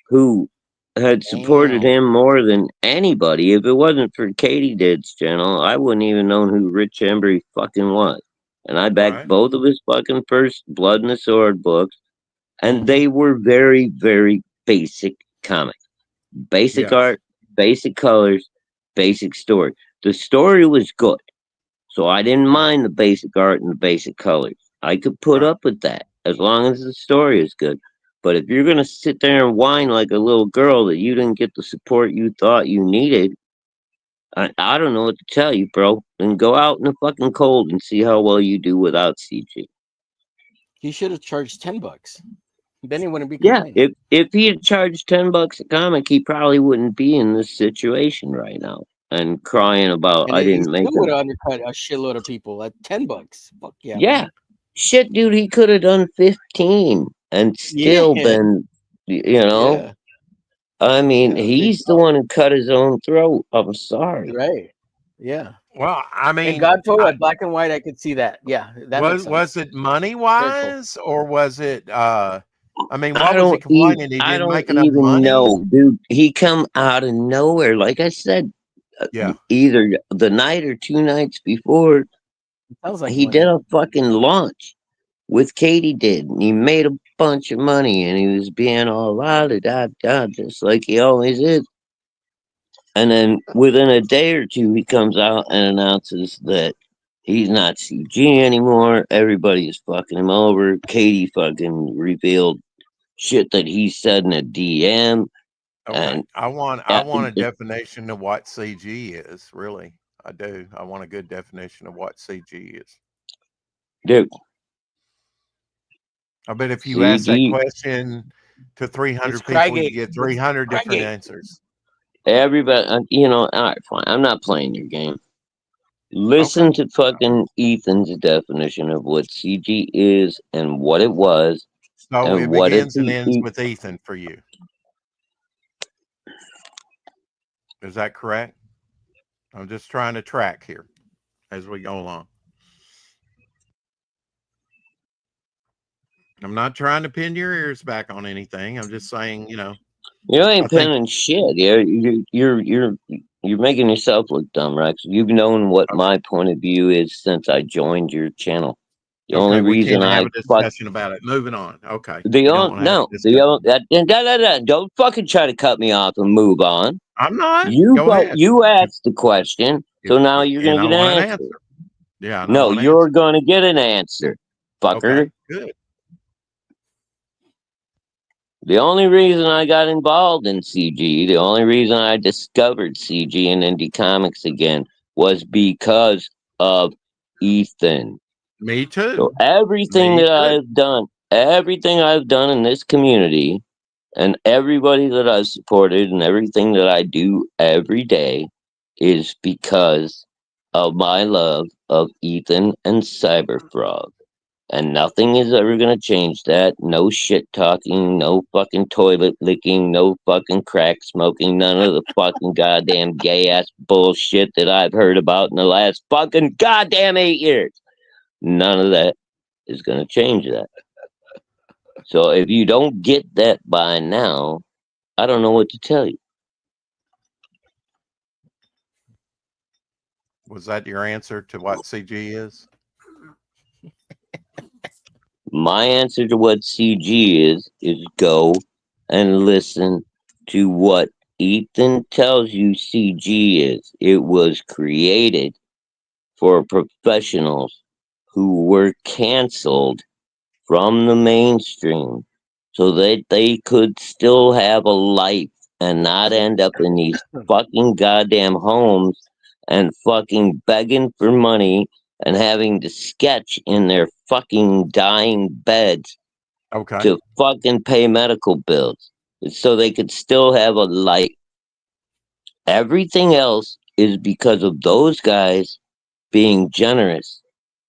who had supported Damn. him more than anybody. If it wasn't for Katie Did's channel, I wouldn't even known who Rich Embry fucking was. And I backed Right. both of his fucking first Blood and the Sword books, and Mhm. they were very, very basic comics. Basic Yes. art, basic colors, basic story. The story was good, so I didn't mind the basic art and the basic colors. I could put Right. up with that as long as the story is good. But if you're gonna sit there and whine like a little girl that you didn't get the support you thought you needed, I don't know what to tell you, bro. Then go out in the fucking cold and see how well you do without CG. He should have charged $10. Then he wouldn't be Yeah, complaining. if he had charged $10 a comic, he probably wouldn't be in this situation right now and crying about And I he didn't make still would it. have undercut a shitload of people at $10. Fuck yeah, Yeah, man. shit, dude, he could have done 15 and still Yeah. been, you know. Yeah. I mean, Yeah. Big he's the one who cut his own throat. I'm sorry. right. Yeah. Well, I And mean, Godfall at black and white, I could see that. Yeah, that makes sense. was it money Very cool. wise or was it? I mean, I what was he don't even complaining? He I didn't don't make enough even money. know, dude. He come out of nowhere. Like I said, Yeah. either the night or 2 nights before, Sounds like he money. did a fucking launch with Katie did, and he made a bunch of money, and he was being all la da da da, just like he always is. And then within a day or two, he comes out and announces that he's not CG anymore. Everybody is fucking him over. Katie fucking revealed shit that he said in a DM. Okay. And I want uh, a definition of what CG is. Really, I do. I want a good definition of what CG is. dude, I bet if you ask that CG, question to 300 It's people, you Craigie. get 300 different Craigie. answers. everybody, all right, fine. I'm not playing your game. Listen Okay. to fucking Ethan's definition of what CG is and what it was So and it what it begins and ends with Ethan for you. Is that correct? I'm just trying to track here as we go along. I'm not trying to pin your ears back on anything. I'm just saying, You I ain't think pinning shit. You're making yourself look dumb, Rex. You've known what my point of view is since I joined your channel. The okay, only we reason can't have I a discussion about it. Moving on. Okay. the You don't only want to have a no discussion. don't fucking try to cut me off and move on. I'm not. Go ahead. You asked the question, so now you're And gonna I get want an an answer. answer. Yeah, and I No, want an you're answer. gonna get an answer, fucker. Okay, good. The only reason I got involved in CG, the only reason I discovered CG and indie comics again was because of Ethan. Me too. So everything Me that too. everything I've done in this community, and everybody that I've supported, and everything that I do every day is because of my love of Ethan and Cyberfrog. And nothing is ever going to change that. No shit talking, no fucking toilet licking, no fucking crack smoking, none of the fucking goddamn gay ass bullshit that I've heard about in the last fucking goddamn 8 years. None of that is going to change that. So if you don't get that by now, I don't know what to tell you. Was that your answer to what CG is? My answer to what CG is go and listen to what Ethan tells you CG is. It was created for professionals who were canceled from the mainstream so that they could still have a life and not end up in these fucking goddamn homes and fucking begging for money and having to sketch in their fucking dying beds Okay. to fucking pay medical bills so they could still have a life. Everything else is because of those guys being generous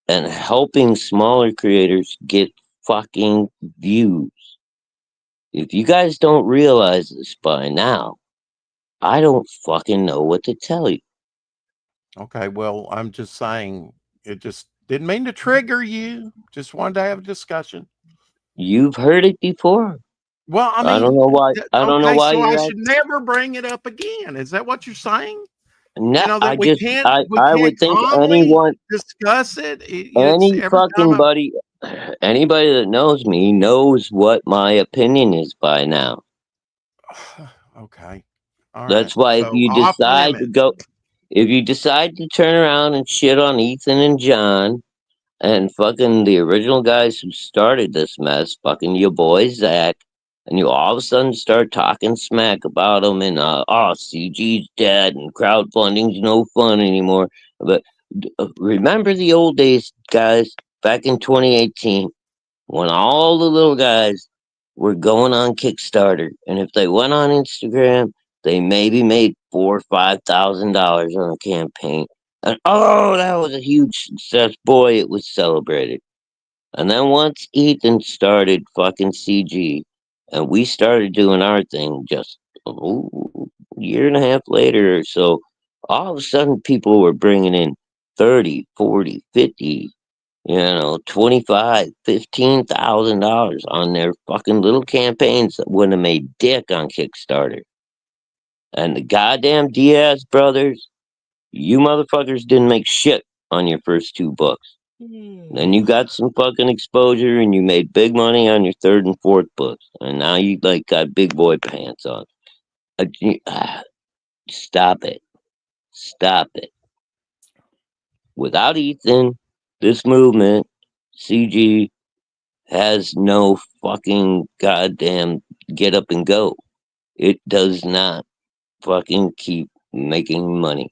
and helping smaller creators get fucking views. If you guys don't realize this by now, I don't fucking know what to tell you. Okay. Well, I'm just saying it just didn't mean to trigger you. Just wanted to have a discussion. You've heard it before. Well, I I don't mean, know why. I don't know okay, why so I you're should never bring it up again. Is that what you're saying? No, You know that I we just can't we I can't would think calmly discuss it. It's any every time fucking buddy, anybody that knows me knows what my opinion is by now. Okay, all right. That's why if So you off decide to limits. go, if you decide to turn around and shit on Ethan and John and fucking the original guys who started this mess, fucking your boy Zach, and you all of a sudden start talking smack about them and oh, CG's dead and crowdfunding's no fun anymore. But remember the old days, guys, back in 2018, when all the little guys were going on Kickstarter, and if they went on Instagram, they maybe made $4,000 or $5,000 on a campaign. And oh, that was a huge success. Boy, it was celebrated. And then once Ethan started fucking CG and we started doing our thing just a year and a half later or so, all of a sudden people were bringing in 30, 40, 50, 25, $15,000 on their fucking little campaigns that wouldn't have made dick on Kickstarter. And the goddamn Diaz brothers, you motherfuckers didn't make shit on your first two books. Then you got some fucking exposure and you made big money on your third and fourth books. And now you like got big boy pants on. Stop it. Stop it. Without Ethan, this movement, CG, has no fucking goddamn get up and go. It does not fucking keep making money.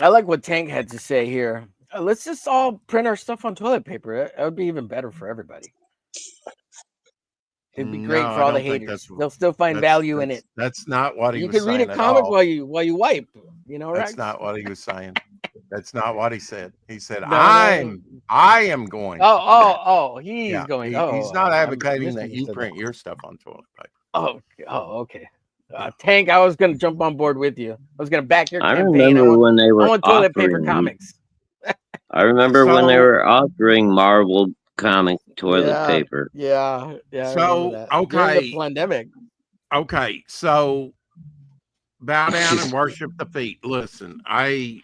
I like what Tank had to say here. Let's just all print our stuff on toilet paper. That would be even better for everybody. It'd be great for all the haters. They'll still find value in it. That's not what he was saying. You can read a comic while you wipe. You know, that's right? not what he was saying. That's not what he said. He said, I am going. He's going. He's not advocating that you print your stuff on toilet paper. Okay. Tank, I was going to jump on board with you. I was going to back your campaign. Remember when they were toilet paper comics. I remember when they were offering Marvel comic toilet paper. Yeah. So, okay. During the pandemic. Okay. So, bow down and worship the feet. Listen, I'm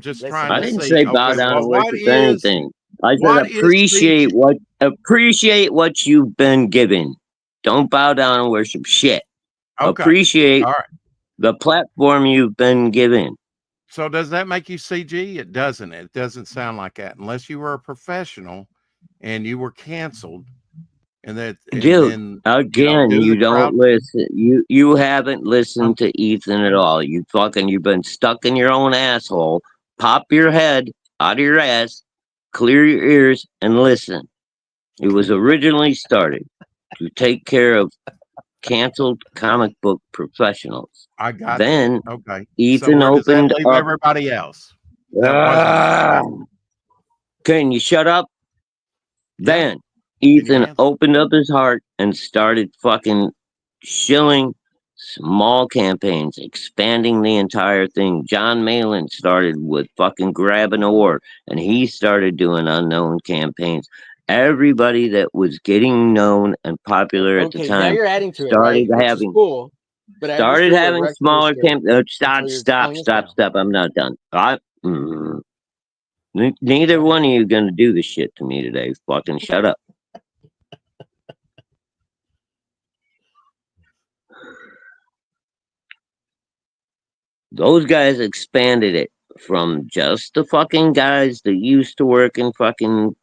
just trying to I didn't say bow down and worship anything. I said appreciate what you've been given. Don't bow down and worship shit. Okay. Appreciate the platform you've been given. So does that make you CG? It doesn't. It doesn't sound like that unless you were a professional and you were canceled. And that, dude, again, you don't listen. You haven't listened to Ethan at all. You've been stuck in your own asshole. Pop your head out of your ass, clear your ears, and listen. It was originally started to take care of canceled comic book professionals. I got then that. Okay. Ethan opened up everybody else. Can you shut up? Then Ethan opened up his heart and started fucking shilling small campaigns, expanding the entire thing. John Malin started with fucking Grab an Oar, and he started doing unknown campaigns. Everybody that was getting known and popular at the time now you're adding to started having cool, but started having smaller campaigns. Stop! I'm not done. Neither one of you gonna do this shit to me today. Fucking shut up. Those guys expanded it from just the fucking guys that used to work in fucking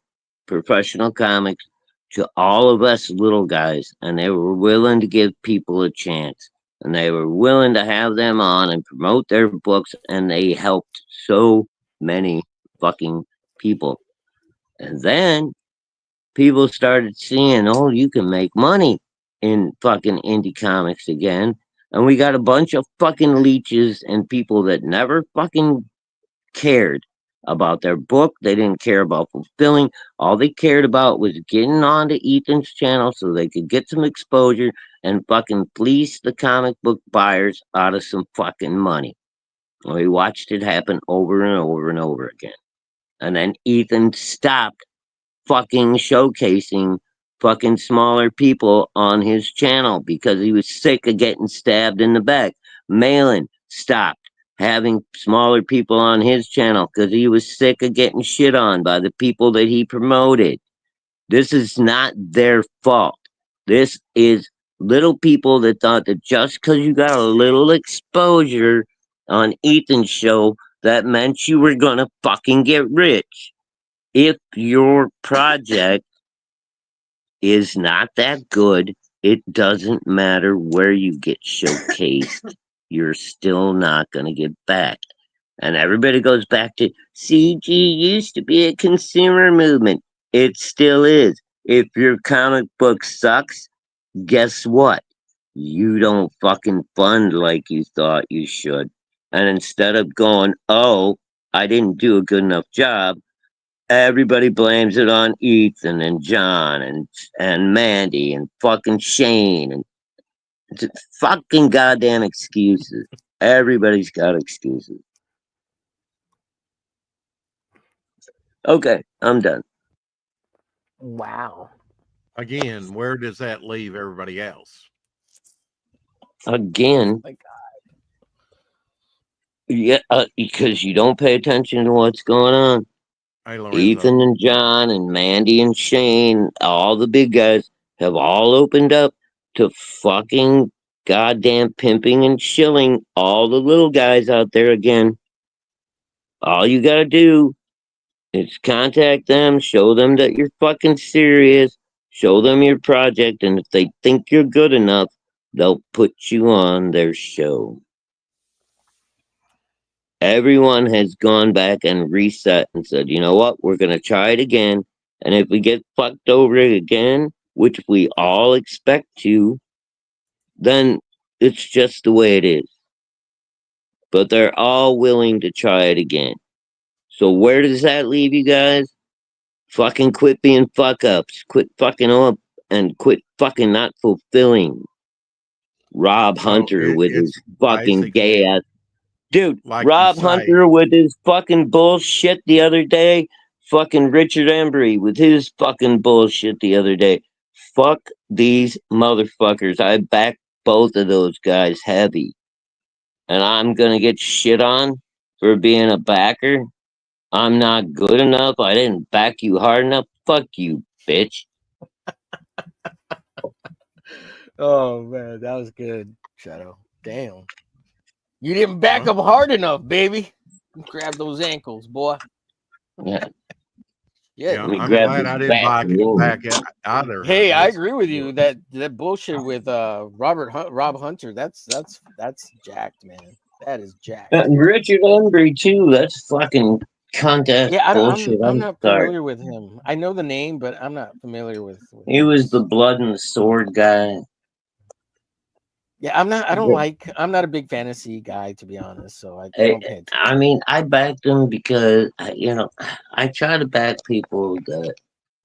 professional comics to all of us little guys, and they were willing to give people a chance, and they were willing to have them on and promote their books, and they helped so many fucking people. And then people started seeing, oh, you can make money in fucking indie comics again. And we got a bunch of fucking leeches and people that never fucking cared about their book. They didn't care about fulfilling. All they cared about was getting onto Ethan's channel so they could get some exposure and fucking fleece the comic book buyers out of some fucking money. We watched it happen over and over and over again. And then Ethan stopped fucking showcasing fucking smaller people on his channel because he was sick of getting stabbed in the back. Malin stopped having smaller people on his channel because he was sick of getting shit on by the people that he promoted. This is not their fault. This is little people that thought that just because you got a little exposure on Ethan's show, that meant you were gonna fucking get rich. If your project is not that good, it doesn't matter where you get showcased. You're still not going to get back. And everybody goes back to CG used to be a consumer movement. It still is. If your comic book sucks, guess what? You don't fucking fund like you thought you should. And instead of going, oh, I didn't do a good enough job, everybody blames it on Ethan and John and Mandy and fucking Shane and it's fucking goddamn excuses. Everybody's got excuses. Okay, I'm done. Wow. Again, where does that leave everybody else? Again, My God. yeah, because you don't pay attention to what's going on. Hey, Lorenzo. Ethan and John and Mandy and Shane, all the big guys have all opened up to fucking goddamn pimping and shilling all the little guys out there again. All you gotta do is contact them, show them that you're fucking serious, show them your project, and if they think you're good enough, they'll put you on their show. Everyone has gone back and reset and said, you know what, we're going to try it again. And if we get fucked over again, which we all expect to, then it's just the way it is. But they're all willing to try it again. So where does that leave you guys? Fucking quit being fuck ups. Quit fucking up and quit fucking not fulfilling. Rob Hunter with his fucking gay ass. Dude, like Rob Hunter with his fucking bullshit the other day. Fucking Richard Embry with his fucking bullshit the other day. Fuck these motherfuckers. I back both of those guys heavy. And I'm gonna get shit on for being a backer. I'm not good enough. I didn't back you hard enough. Fuck you, bitch. Oh man, that was good, Shadow. Damn. You didn't back up hard enough, baby. Grab those ankles, boy. Yeah. Yeah, I'm glad I didn't back it either. Hey, I agree with you. That bullshit with Rob Hunter, that's jacked, man. That is jacked. Richard Embry too. That's fucking contact bullshit. I'm not familiar with him. I know the name, but I'm not familiar with he was the blood and the sword guy. Yeah, I'm not a big fantasy guy, to be honest. So I don't pay attention. I mean, I backed him because I try to back people that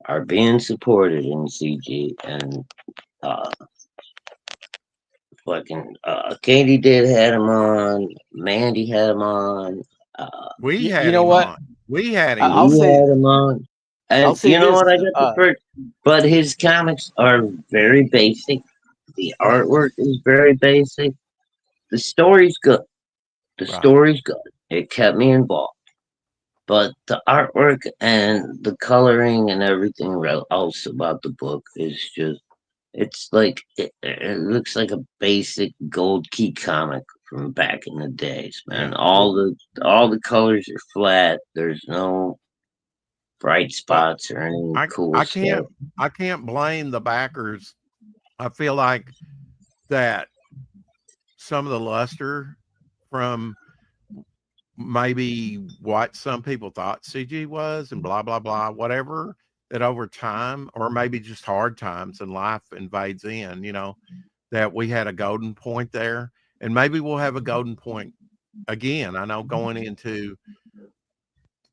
are being supported in CG, and fucking Katie did had him on, Mandy had him on. We had him on. We had him. Had him on. And you know what? I got the first, but his comics are very basic. The artwork is very basic. The story's good. Story's good. It kept me involved. But the artwork and the coloring and everything else about the book is just, it's like, it looks like a basic Gold Key comic from back in the days, man. All the colors are flat. There's no bright spots or anything cool stuff. I can't blame the backers. I feel like that some of the luster from maybe what some people thought CG was and blah, blah, blah, whatever, that over time, or maybe just hard times and life invades in, that we had a golden point there. And maybe we'll have a golden point again. I know going into,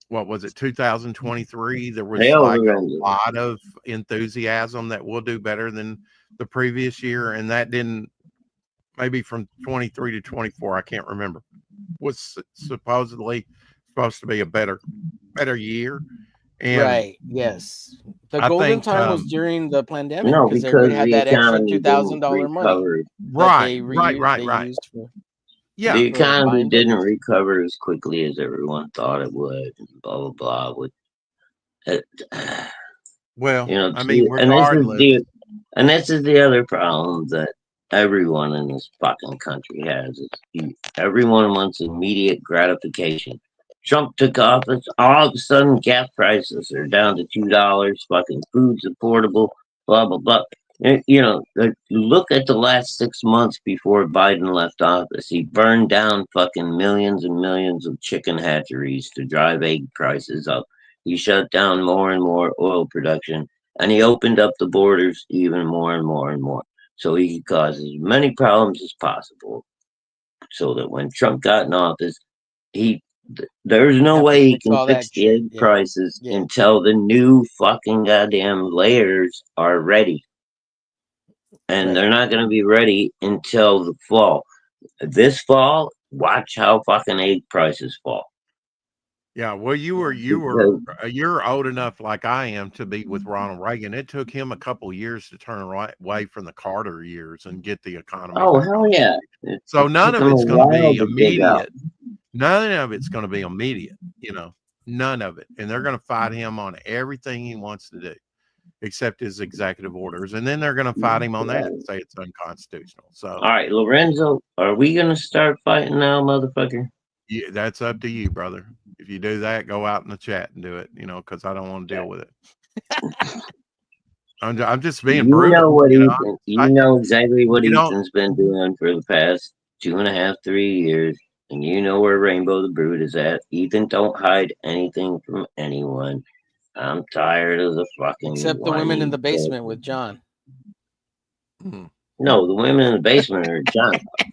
what was it, 2023, there was like a lot of enthusiasm that we'll do better than the previous year. And that didn't, maybe from 23 to 24, I can't remember, was supposedly supposed to be a better year. And right. Yes. The I golden think, time was during the pandemic No, because because everybody had the that extra economy didn't $2,000 money recover. that right, they used for yeah, The for economy buying didn't books. recover as quickly as everyone thought it would. Blah blah blah. With it, well, you know, I mean, and regardless, this is the other problem that everyone in this fucking country has. Everyone wants immediate gratification. Trump took office, all of a sudden gas prices are down to $2. Fucking food's affordable. Blah blah blah. You know, look at the last 6 months before Biden left office. He burned down fucking millions and millions of chicken hatcheries to drive egg prices up. He shut down more and more oil production, and he opened up the borders even more and more and more, so he could cause as many problems as possible. So that when Trump got in office, there's no Have to way he fix can all fix that the shit. egg Yeah. prices Yeah. until the new fucking goddamn layers are ready. And Right. they're not going to be ready until the fall. This fall, watch how fucking egg prices fall. yeah. Well, you're old enough, like I am, to be with Ronald Reagan. It took him a couple years to turn away from the Carter years and get the economy Oh, back hell on. yeah. So none took of him a it's going to while be to dig out. immediate. None of it's going to be immediate. You know, none of it. And they're going to fight him on everything he wants to do, except his executive orders. And then they're going to fight him on that and say it's unconstitutional. So, All right, Lorenzo, are we going to start fighting now, motherfucker? yeah, that's up to you, brother. If you do that, go out in the chat and do it, you know, because I don't want to deal with it. I'm just being You brutal. know what You know, Ethan, you know exactly what you don't, Ethan's been doing for the past 2.5, 3 years, and you know where Rainbow the Brood is at. Ethan don't hide anything from anyone. I'm tired of the fucking Except the women in whiny the basement bullshit. with John. No, the women in the basement are John's house.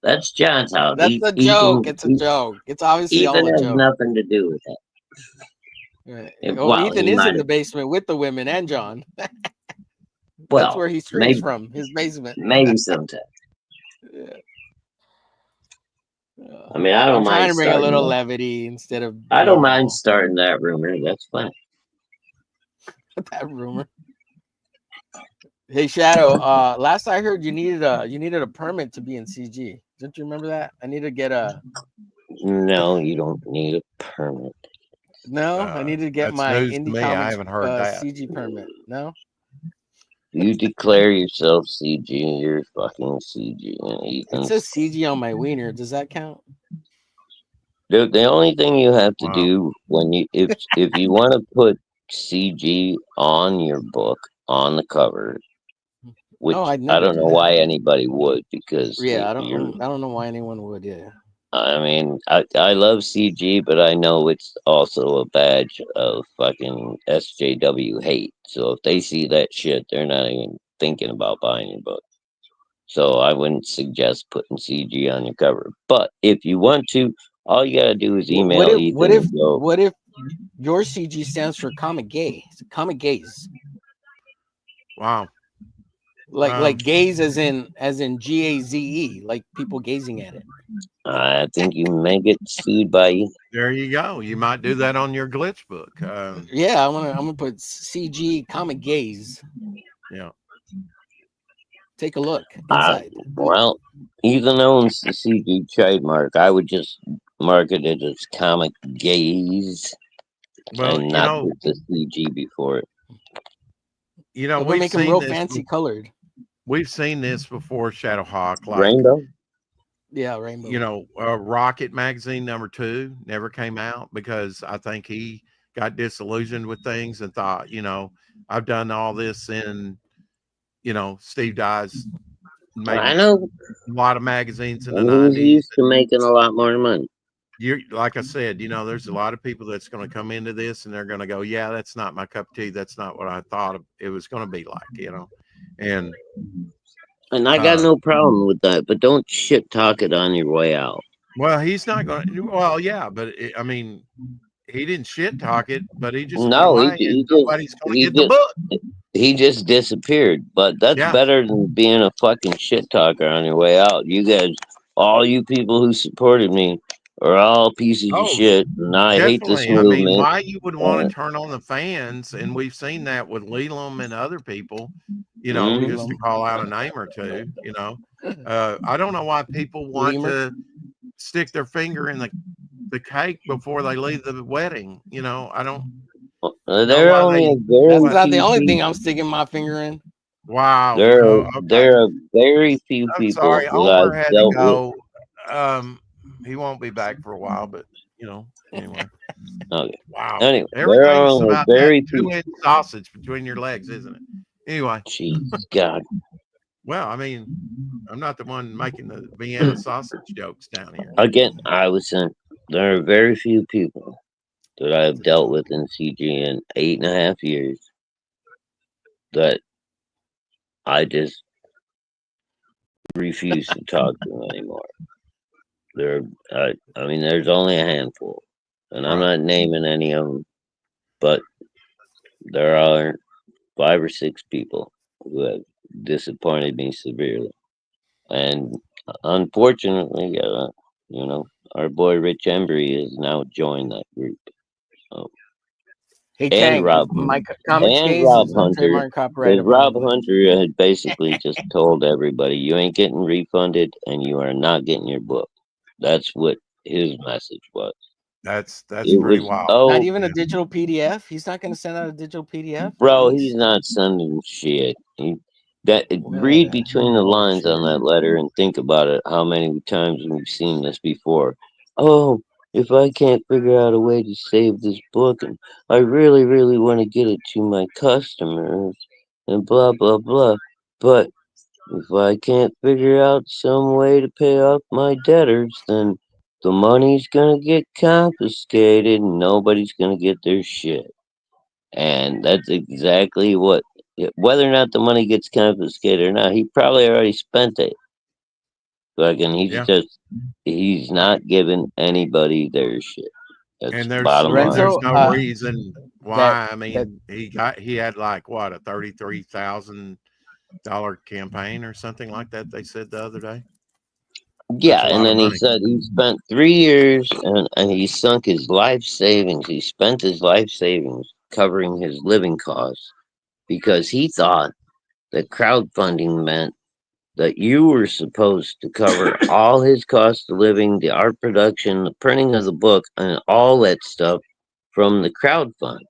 That's John's house. That's a joke. It's a joke. It's obviously all Ethan a has joke. nothing to do with that. Right. Well, Ethan he is might in the have. basement with the women and John. That's Well, where he streams from, his basement. maybe sometime. Yeah. I mean, I don't I'm trying mind to bring a little starting. levity instead of. I don't being mind all- starting that rumor. That's fine. that rumor. Hey Shadow, last I heard you needed a permit to be in CG. Don't you remember that? I need to get a No, you don't need a permit. I need to get that's my news to Indie me. I Comics haven't heard that. CG permit. No? You declare yourself CG, you're fucking CG. And It Ethan's says CG on my wiener. Does that count? the only thing you have to Wow. do when if you want to put CG on your book on the cover, which I'd I never don't do know that. why anybody would, because Yeah, I don't know why anyone would, yeah. I mean, I love CG, but I know it's also a badge of fucking SJW hate. So if they see that shit, they're not even thinking about buying your book. So I wouldn't suggest putting CG on your cover. But if you want to, all you gotta do is email Ethan. What if your CG stands for comic gay? Comic gaze. Wow. Like gaze as in GAZE, like people gazing at it. I think you may get sued by you. There you go. You might do that on your glitch book. Yeah, I'm gonna put CG comic gaze. Yeah. Take a look inside. Well, Ethan owns the CG trademark. I would just market it as comic gaze. Well, and not put the CG before it. You know, we'll make them real fancy colored. We've seen this before, Shadowhawk. Like Rainbow? Yeah, Rainbow. You know, Rocket Magazine #2 never came out because I think he got disillusioned with things and thought, you know, I've done all this in, you know, Steve Dye's made I know a lot of magazines in the he's 90s. used to making a lot more money. You're like I said, you know, there's a lot of people that's going to come into this and they're going to go, yeah, that's not my cup of tea. That's not what I thought it was going to be like, you know. And I got no problem with that, but don't shit talk it on your way out. Well, he's not going to. Well, yeah, but I mean, he didn't shit talk it, but he just nobody's going to get the book. He just disappeared, but that's better than being a fucking shit talker on your way out. You guys, all you people who supported me, are all pieces of Oh, shit, and I hate this definitely. I mean, movement. why you would want to turn on the fans, and we've seen that with Leland and other people, just to call out a name or two, I don't know why people want to stick their finger in the cake before they leave the wedding. I don't know There are why only they. a very That's not the few only thing people. I'm sticking my finger in. Wow. There Oh, okay. are very few I'm people sorry. that Omar I've had to dealt with. go. He won't be back for a while, but anyway. Okay. Wow. Anyway, there are Everything's only about that very few. 2-inch sausage between your legs, isn't it? Anyway. Jeez, God. Well, I mean, I'm not the one making the Vienna sausage jokes down here. Again, I was saying there are very few people that I have dealt with in CG in 8.5 years that I just refuse to talk to anymore. I mean, there's only a handful, and I'm not naming any of them, but there are 5 or 6 people who have disappointed me severely, and unfortunately, our boy Rich Embry has now joined that group. So, Hey, and Tank, Rob my comics and case Rob is Hunter, trademark because copyrighted from Rob the book. Hunter had basically just told everybody, "You ain't getting refunded, and you are not getting your book." That's what his message was. That's It pretty was, wild. Not even a digital PDF. He's not going to send out a digital PDF. bro, he's not sending shit. Read between the lines on that letter and think about it. How many times we've seen this before? Oh, if I can't figure out a way to save this book, and I really, really want to get it to my customers, and blah blah blah, but if I can't figure out some way to pay off my debtors, then the money's gonna get confiscated, and nobody's gonna get their shit. And that's exactly what, whether or not the money gets confiscated or not, he probably already spent it. Fucking, he's not giving anybody their shit. That's And the bottom line. there's no Lorenzo, reason why. I mean, he had like what, a $33,000 campaign or something like that. They said the other day. Yeah, That's a and lot of then he money. said he spent 3 years and he sunk his life savings. He spent his life savings covering his living costs because he thought that crowdfunding meant that you were supposed to cover all his cost of living, the art production, the printing of the book, and all that stuff from the crowd fund.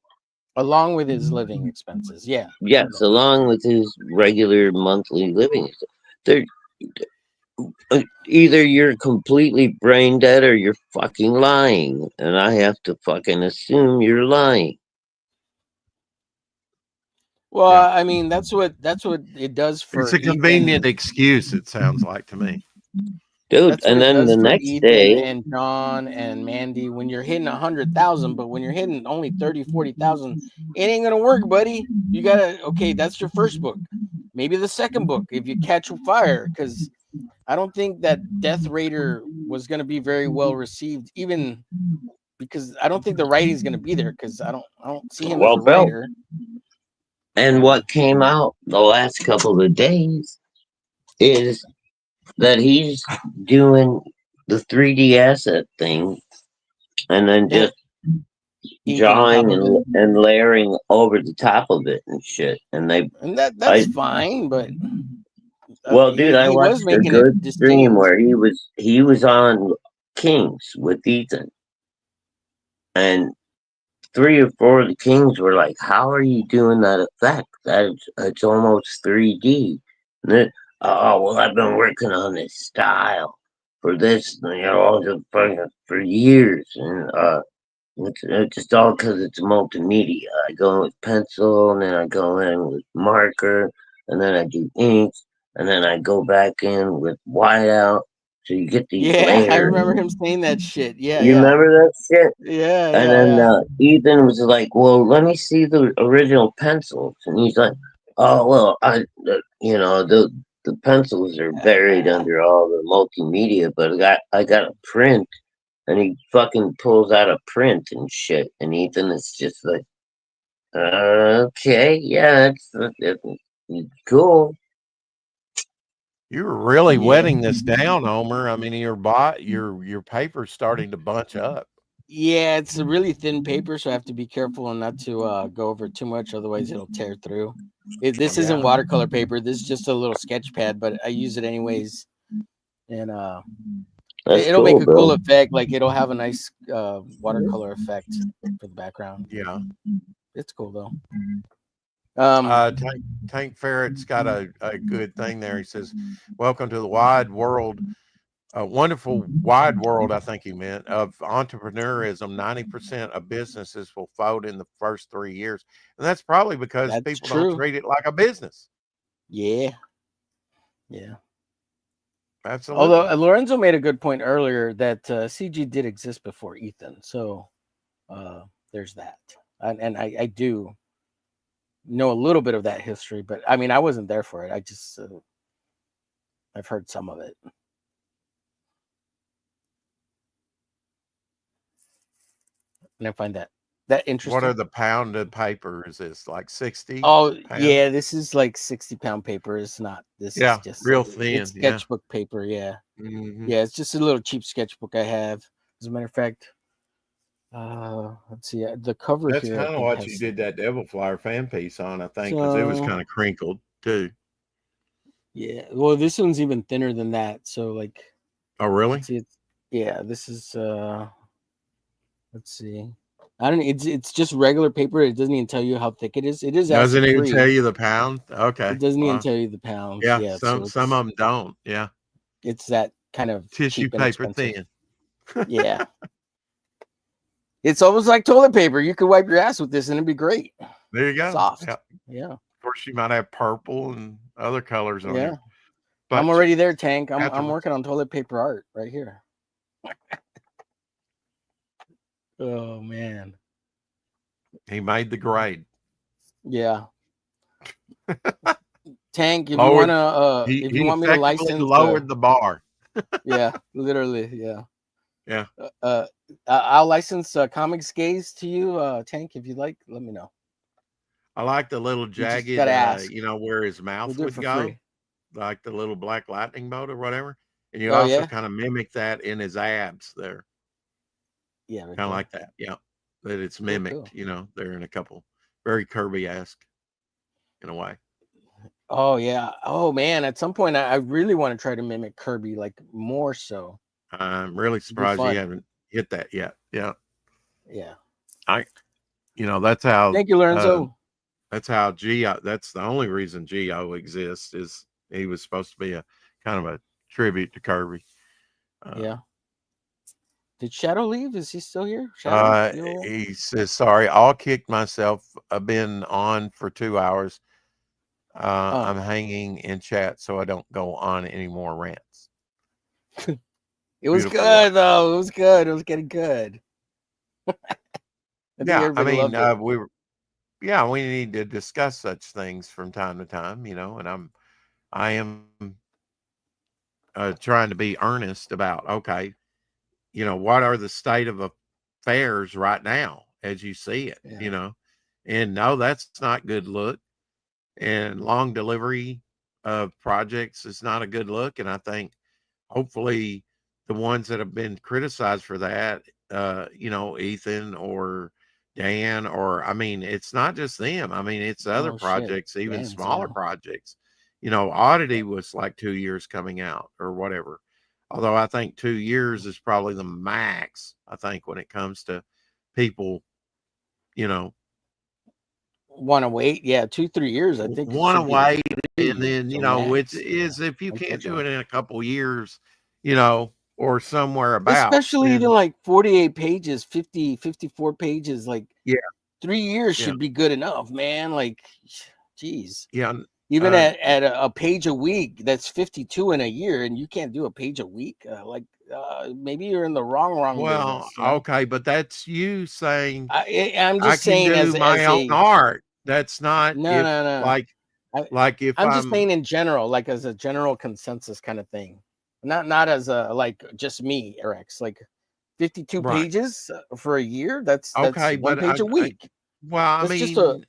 along with his living expenses. Yeah. Yes, along with his regular monthly living. They're, either you're completely brain dead or you're fucking lying. And I have to fucking assume you're lying. Well, I mean, that's what it does for It's a Ethan. convenient excuse, it sounds like to me. Dude, That's what and it then does the for next Ethan day, and John and Mandy when you're hitting 100,000, but when you're hitting only 30, 40,000, it ain't gonna work, buddy. You gotta, okay, that's your first book. Maybe the second book if you catch fire, because I don't think that Death Raider was gonna be very well received, even because I don't think the writing's gonna be there because I don't see him as a writer. And what came out the last couple of days is that he's doing the 3D asset thing and then just drawing and layering over the top of it and shit. And that's fine, but well, dude, I watched a good stream where he was on Kings with Ethan, and 3 or 4 of the Kings were like, "How are you doing that effect? It's almost 3D." And then, oh well, I've been working on this style for this, for years, and it's just all because it's multimedia. I go in with pencil, and then I go in with marker, and then I do ink, and then I go back in with whiteout. So you get these layers. I remember him saying that shit. Yeah, you remember that shit? Yeah, and then Ethan was like, "Well, let me see the original pencils," and he's like, "Oh well, the pencils are buried under all the multimedia, but I got a print." And he fucking pulls out a print and shit. And Ethan is just like, okay, yeah, it's cool. You're really Yeah. wetting this down, Homer. I mean, your paper's starting to bunch up. Yeah, it's a really thin paper, so I have to be careful not to go over too much, otherwise it'll tear through. This isn't Yeah. watercolor paper. This is just a little sketch pad, but I use it anyways, and That's it'll cool, make a cool bro. effect. Like it'll have a nice watercolor effect for the background. Yeah. It's cool though. Tank Ferret's got a good thing there. He says, "Welcome to the wide world, a wonderful wide world." I think he meant of entrepreneurism. 90% of businesses will fold in the first 3 years, and that's probably because That's people true. don't treat it like a business. Yeah. Absolutely. Although Lorenzo made a good point earlier that CG did exist before Ethan, so there's that, and I do know a little bit of that history, but I mean I wasn't there for it. I just I've heard some of it. And I find that interesting. What are the pound of paper? Is this like 60? Oh, pound? yeah, this is like 60-pound paper. It's not. This is just real thin. It's sketchbook paper. Yeah. Mhm. Yeah, it's just a little cheap sketchbook I have. As a matter of fact, let's see. The cover That's here. kind of what you did that Devil Flyer fan piece on, I think, because it was kind of crinkled too. Yeah. Well, this one's even thinner than that. So, like. Oh, really? See, this is. Let's see. I don't. It's just regular paper. It doesn't even tell you how thick it is. It is. Doesn't even tell you the pound. Okay. It doesn't even tell you the pounds. Yeah. Some of them don't. Yeah. It's that kind of Tissue paper thin. Yeah. It's almost like toilet paper. You could wipe your ass with this and it'd be great. There you go. Soft. Yeah. Of course, you might have purple and other colors on it. But I'm already there, Tank. I'm working on toilet paper art right here. Oh man. He made the grade. Yeah. Tank, if you wanna if you want me to license, lowered the bar. Yeah, literally, yeah. Yeah. I'll license Comics Gaze to you, Tank, if you'd like. Let me know. I like the little jagged, where his mouth would go, free. Like the little black lightning bolt or whatever. And you also kind of mimic that in his abs there. Yeah, kind of like that. Yeah, that it's mimicked. Cool. They're in a couple very Kirby-esque in a way. Oh yeah. Oh man. At some point, I really want to try to mimic Kirby, like more so. I'm really surprised you haven't hit that yet. Yeah. Yeah. That's how. Thank you, Lorenzo. That's how Geo. That's the only reason Geo exists, is he was supposed to be a kind of a tribute to Kirby. Yeah. Did Shadow leave? Is he still here? He says, "Sorry, I'll kick myself. I've been on for 2 hours. I'm hanging in chat, so I don't go on any more rants." It was good though. It was good. It was getting good. Yeah, I mean, we need to discuss such things from time to time, and I am trying to be earnest about, okay, what are the state of affairs right now as you see it, and no, that's not good look. And long delivery of projects is not a good look. And I think hopefully the ones that have been criticized for that, Ethan or Dan, or, I mean, it's not just them. I mean, it's other projects, even smaller projects. Oddity was like 2 years coming out or whatever. Although I think 2 years is probably the max, I think, when it comes to people, want to wait. Yeah, 2-3 years. I think want to wait. And then, which is, if you can't do it in a couple years, or somewhere about, especially to like 48 pages, 50, 54 pages, like 3 years should be good enough, man. Like, geez. Yeah. Even at a page a week, that's 52 in a year, and you can't do a page a week. Maybe you're in the wrong well business, okay, but that's you saying I'm just saying as my own art. That's not no. Like if I'm just saying in general, like as a general consensus kind of thing, not as a like just me, Rex. Like 52 pages for a year. That's okay, one page a week. I mean,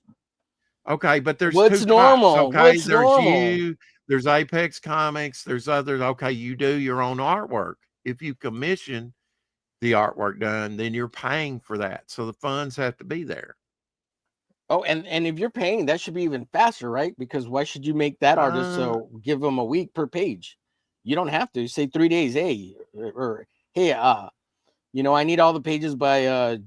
Okay, but there's What's two normal? types. Okay, What's there's normal? you, there's Apex Comics, there's others. Okay, you do your own artwork. If you commission the artwork done, then you're paying for that. So the funds have to be there. Oh, and if you're paying, that should be even faster, right? Because why should you make that artist so give them a week per page? You don't have to say 3 days, hey, or hey, you know, I need all the pages by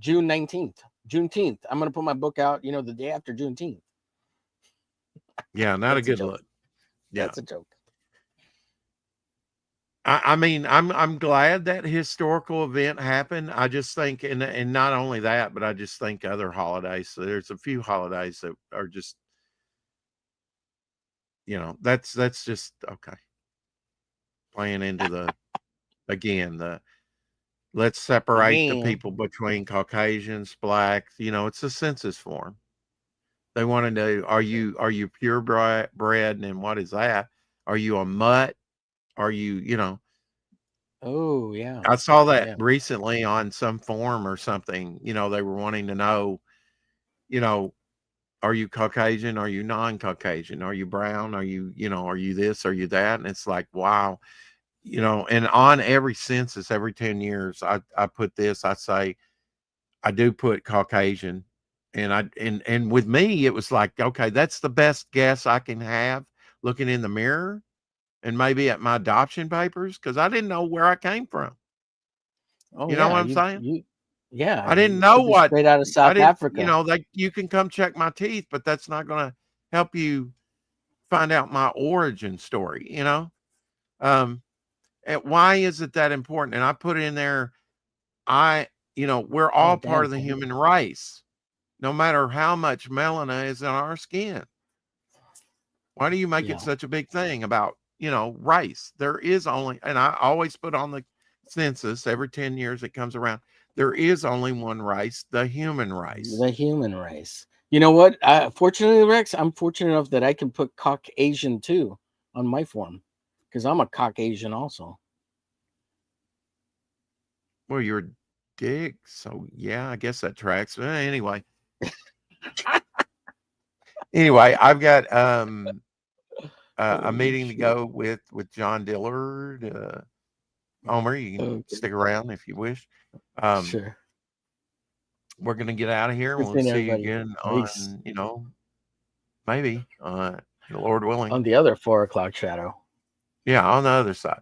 June 19th, Juneteenth. I'm gonna put my book out, you know, the day after Juneteenth. Yeah, not a good look. Yeah, that's a joke. I mean, I'm glad that historical event happened. I just think, and not only that, but I just think other holidays. So there's a few holidays that are just, you know, that's just okay. Playing into the again the let's separate the people between Caucasians, blacks. You know, it's a census form. They want to know: are you purebred, and what is that? Are you a mutt? Are you know? Oh, yeah. I saw that recently on some forum or something. You know, they were wanting to know, you know, are you Caucasian? Are you non-Caucasian? Are you brown? Are you, you know, are you this? Are you that? And it's like, wow, you know, and on every census, every 10 years, I put this, I say, I do put Caucasian. And with me, it was like, okay, that's the best guess I can have looking in the mirror and maybe at my adoption papers, because I didn't know where I came from. Oh, you know what I'm saying? I didn't know what straight out of South Africa. You know, like you can come check my teeth, but that's not going to help you find out my origin story, you know? And why is it that important? And I put in there, you know, we're all part of the human race, no matter how much melanin is in our skin. Why do you make it such a big thing about, you know, race? There is only, and I always put on the census every 10 years it comes around, there is only one race, the human race. The human race. You know what? Fortunately, Rex, I'm fortunate enough that I can put Caucasian too on my form because I'm a Caucasian also. Well, you're a dick, so yeah, I guess that tracks. Anyway. Anyway, I've got a meeting to go with John Dillard. Omer, you can stick around if you wish. Sure. We're going to get out of here. We'll see you again on, you know, maybe, Lord willing. On the other 4 o'clock shadow. Yeah, on the other side.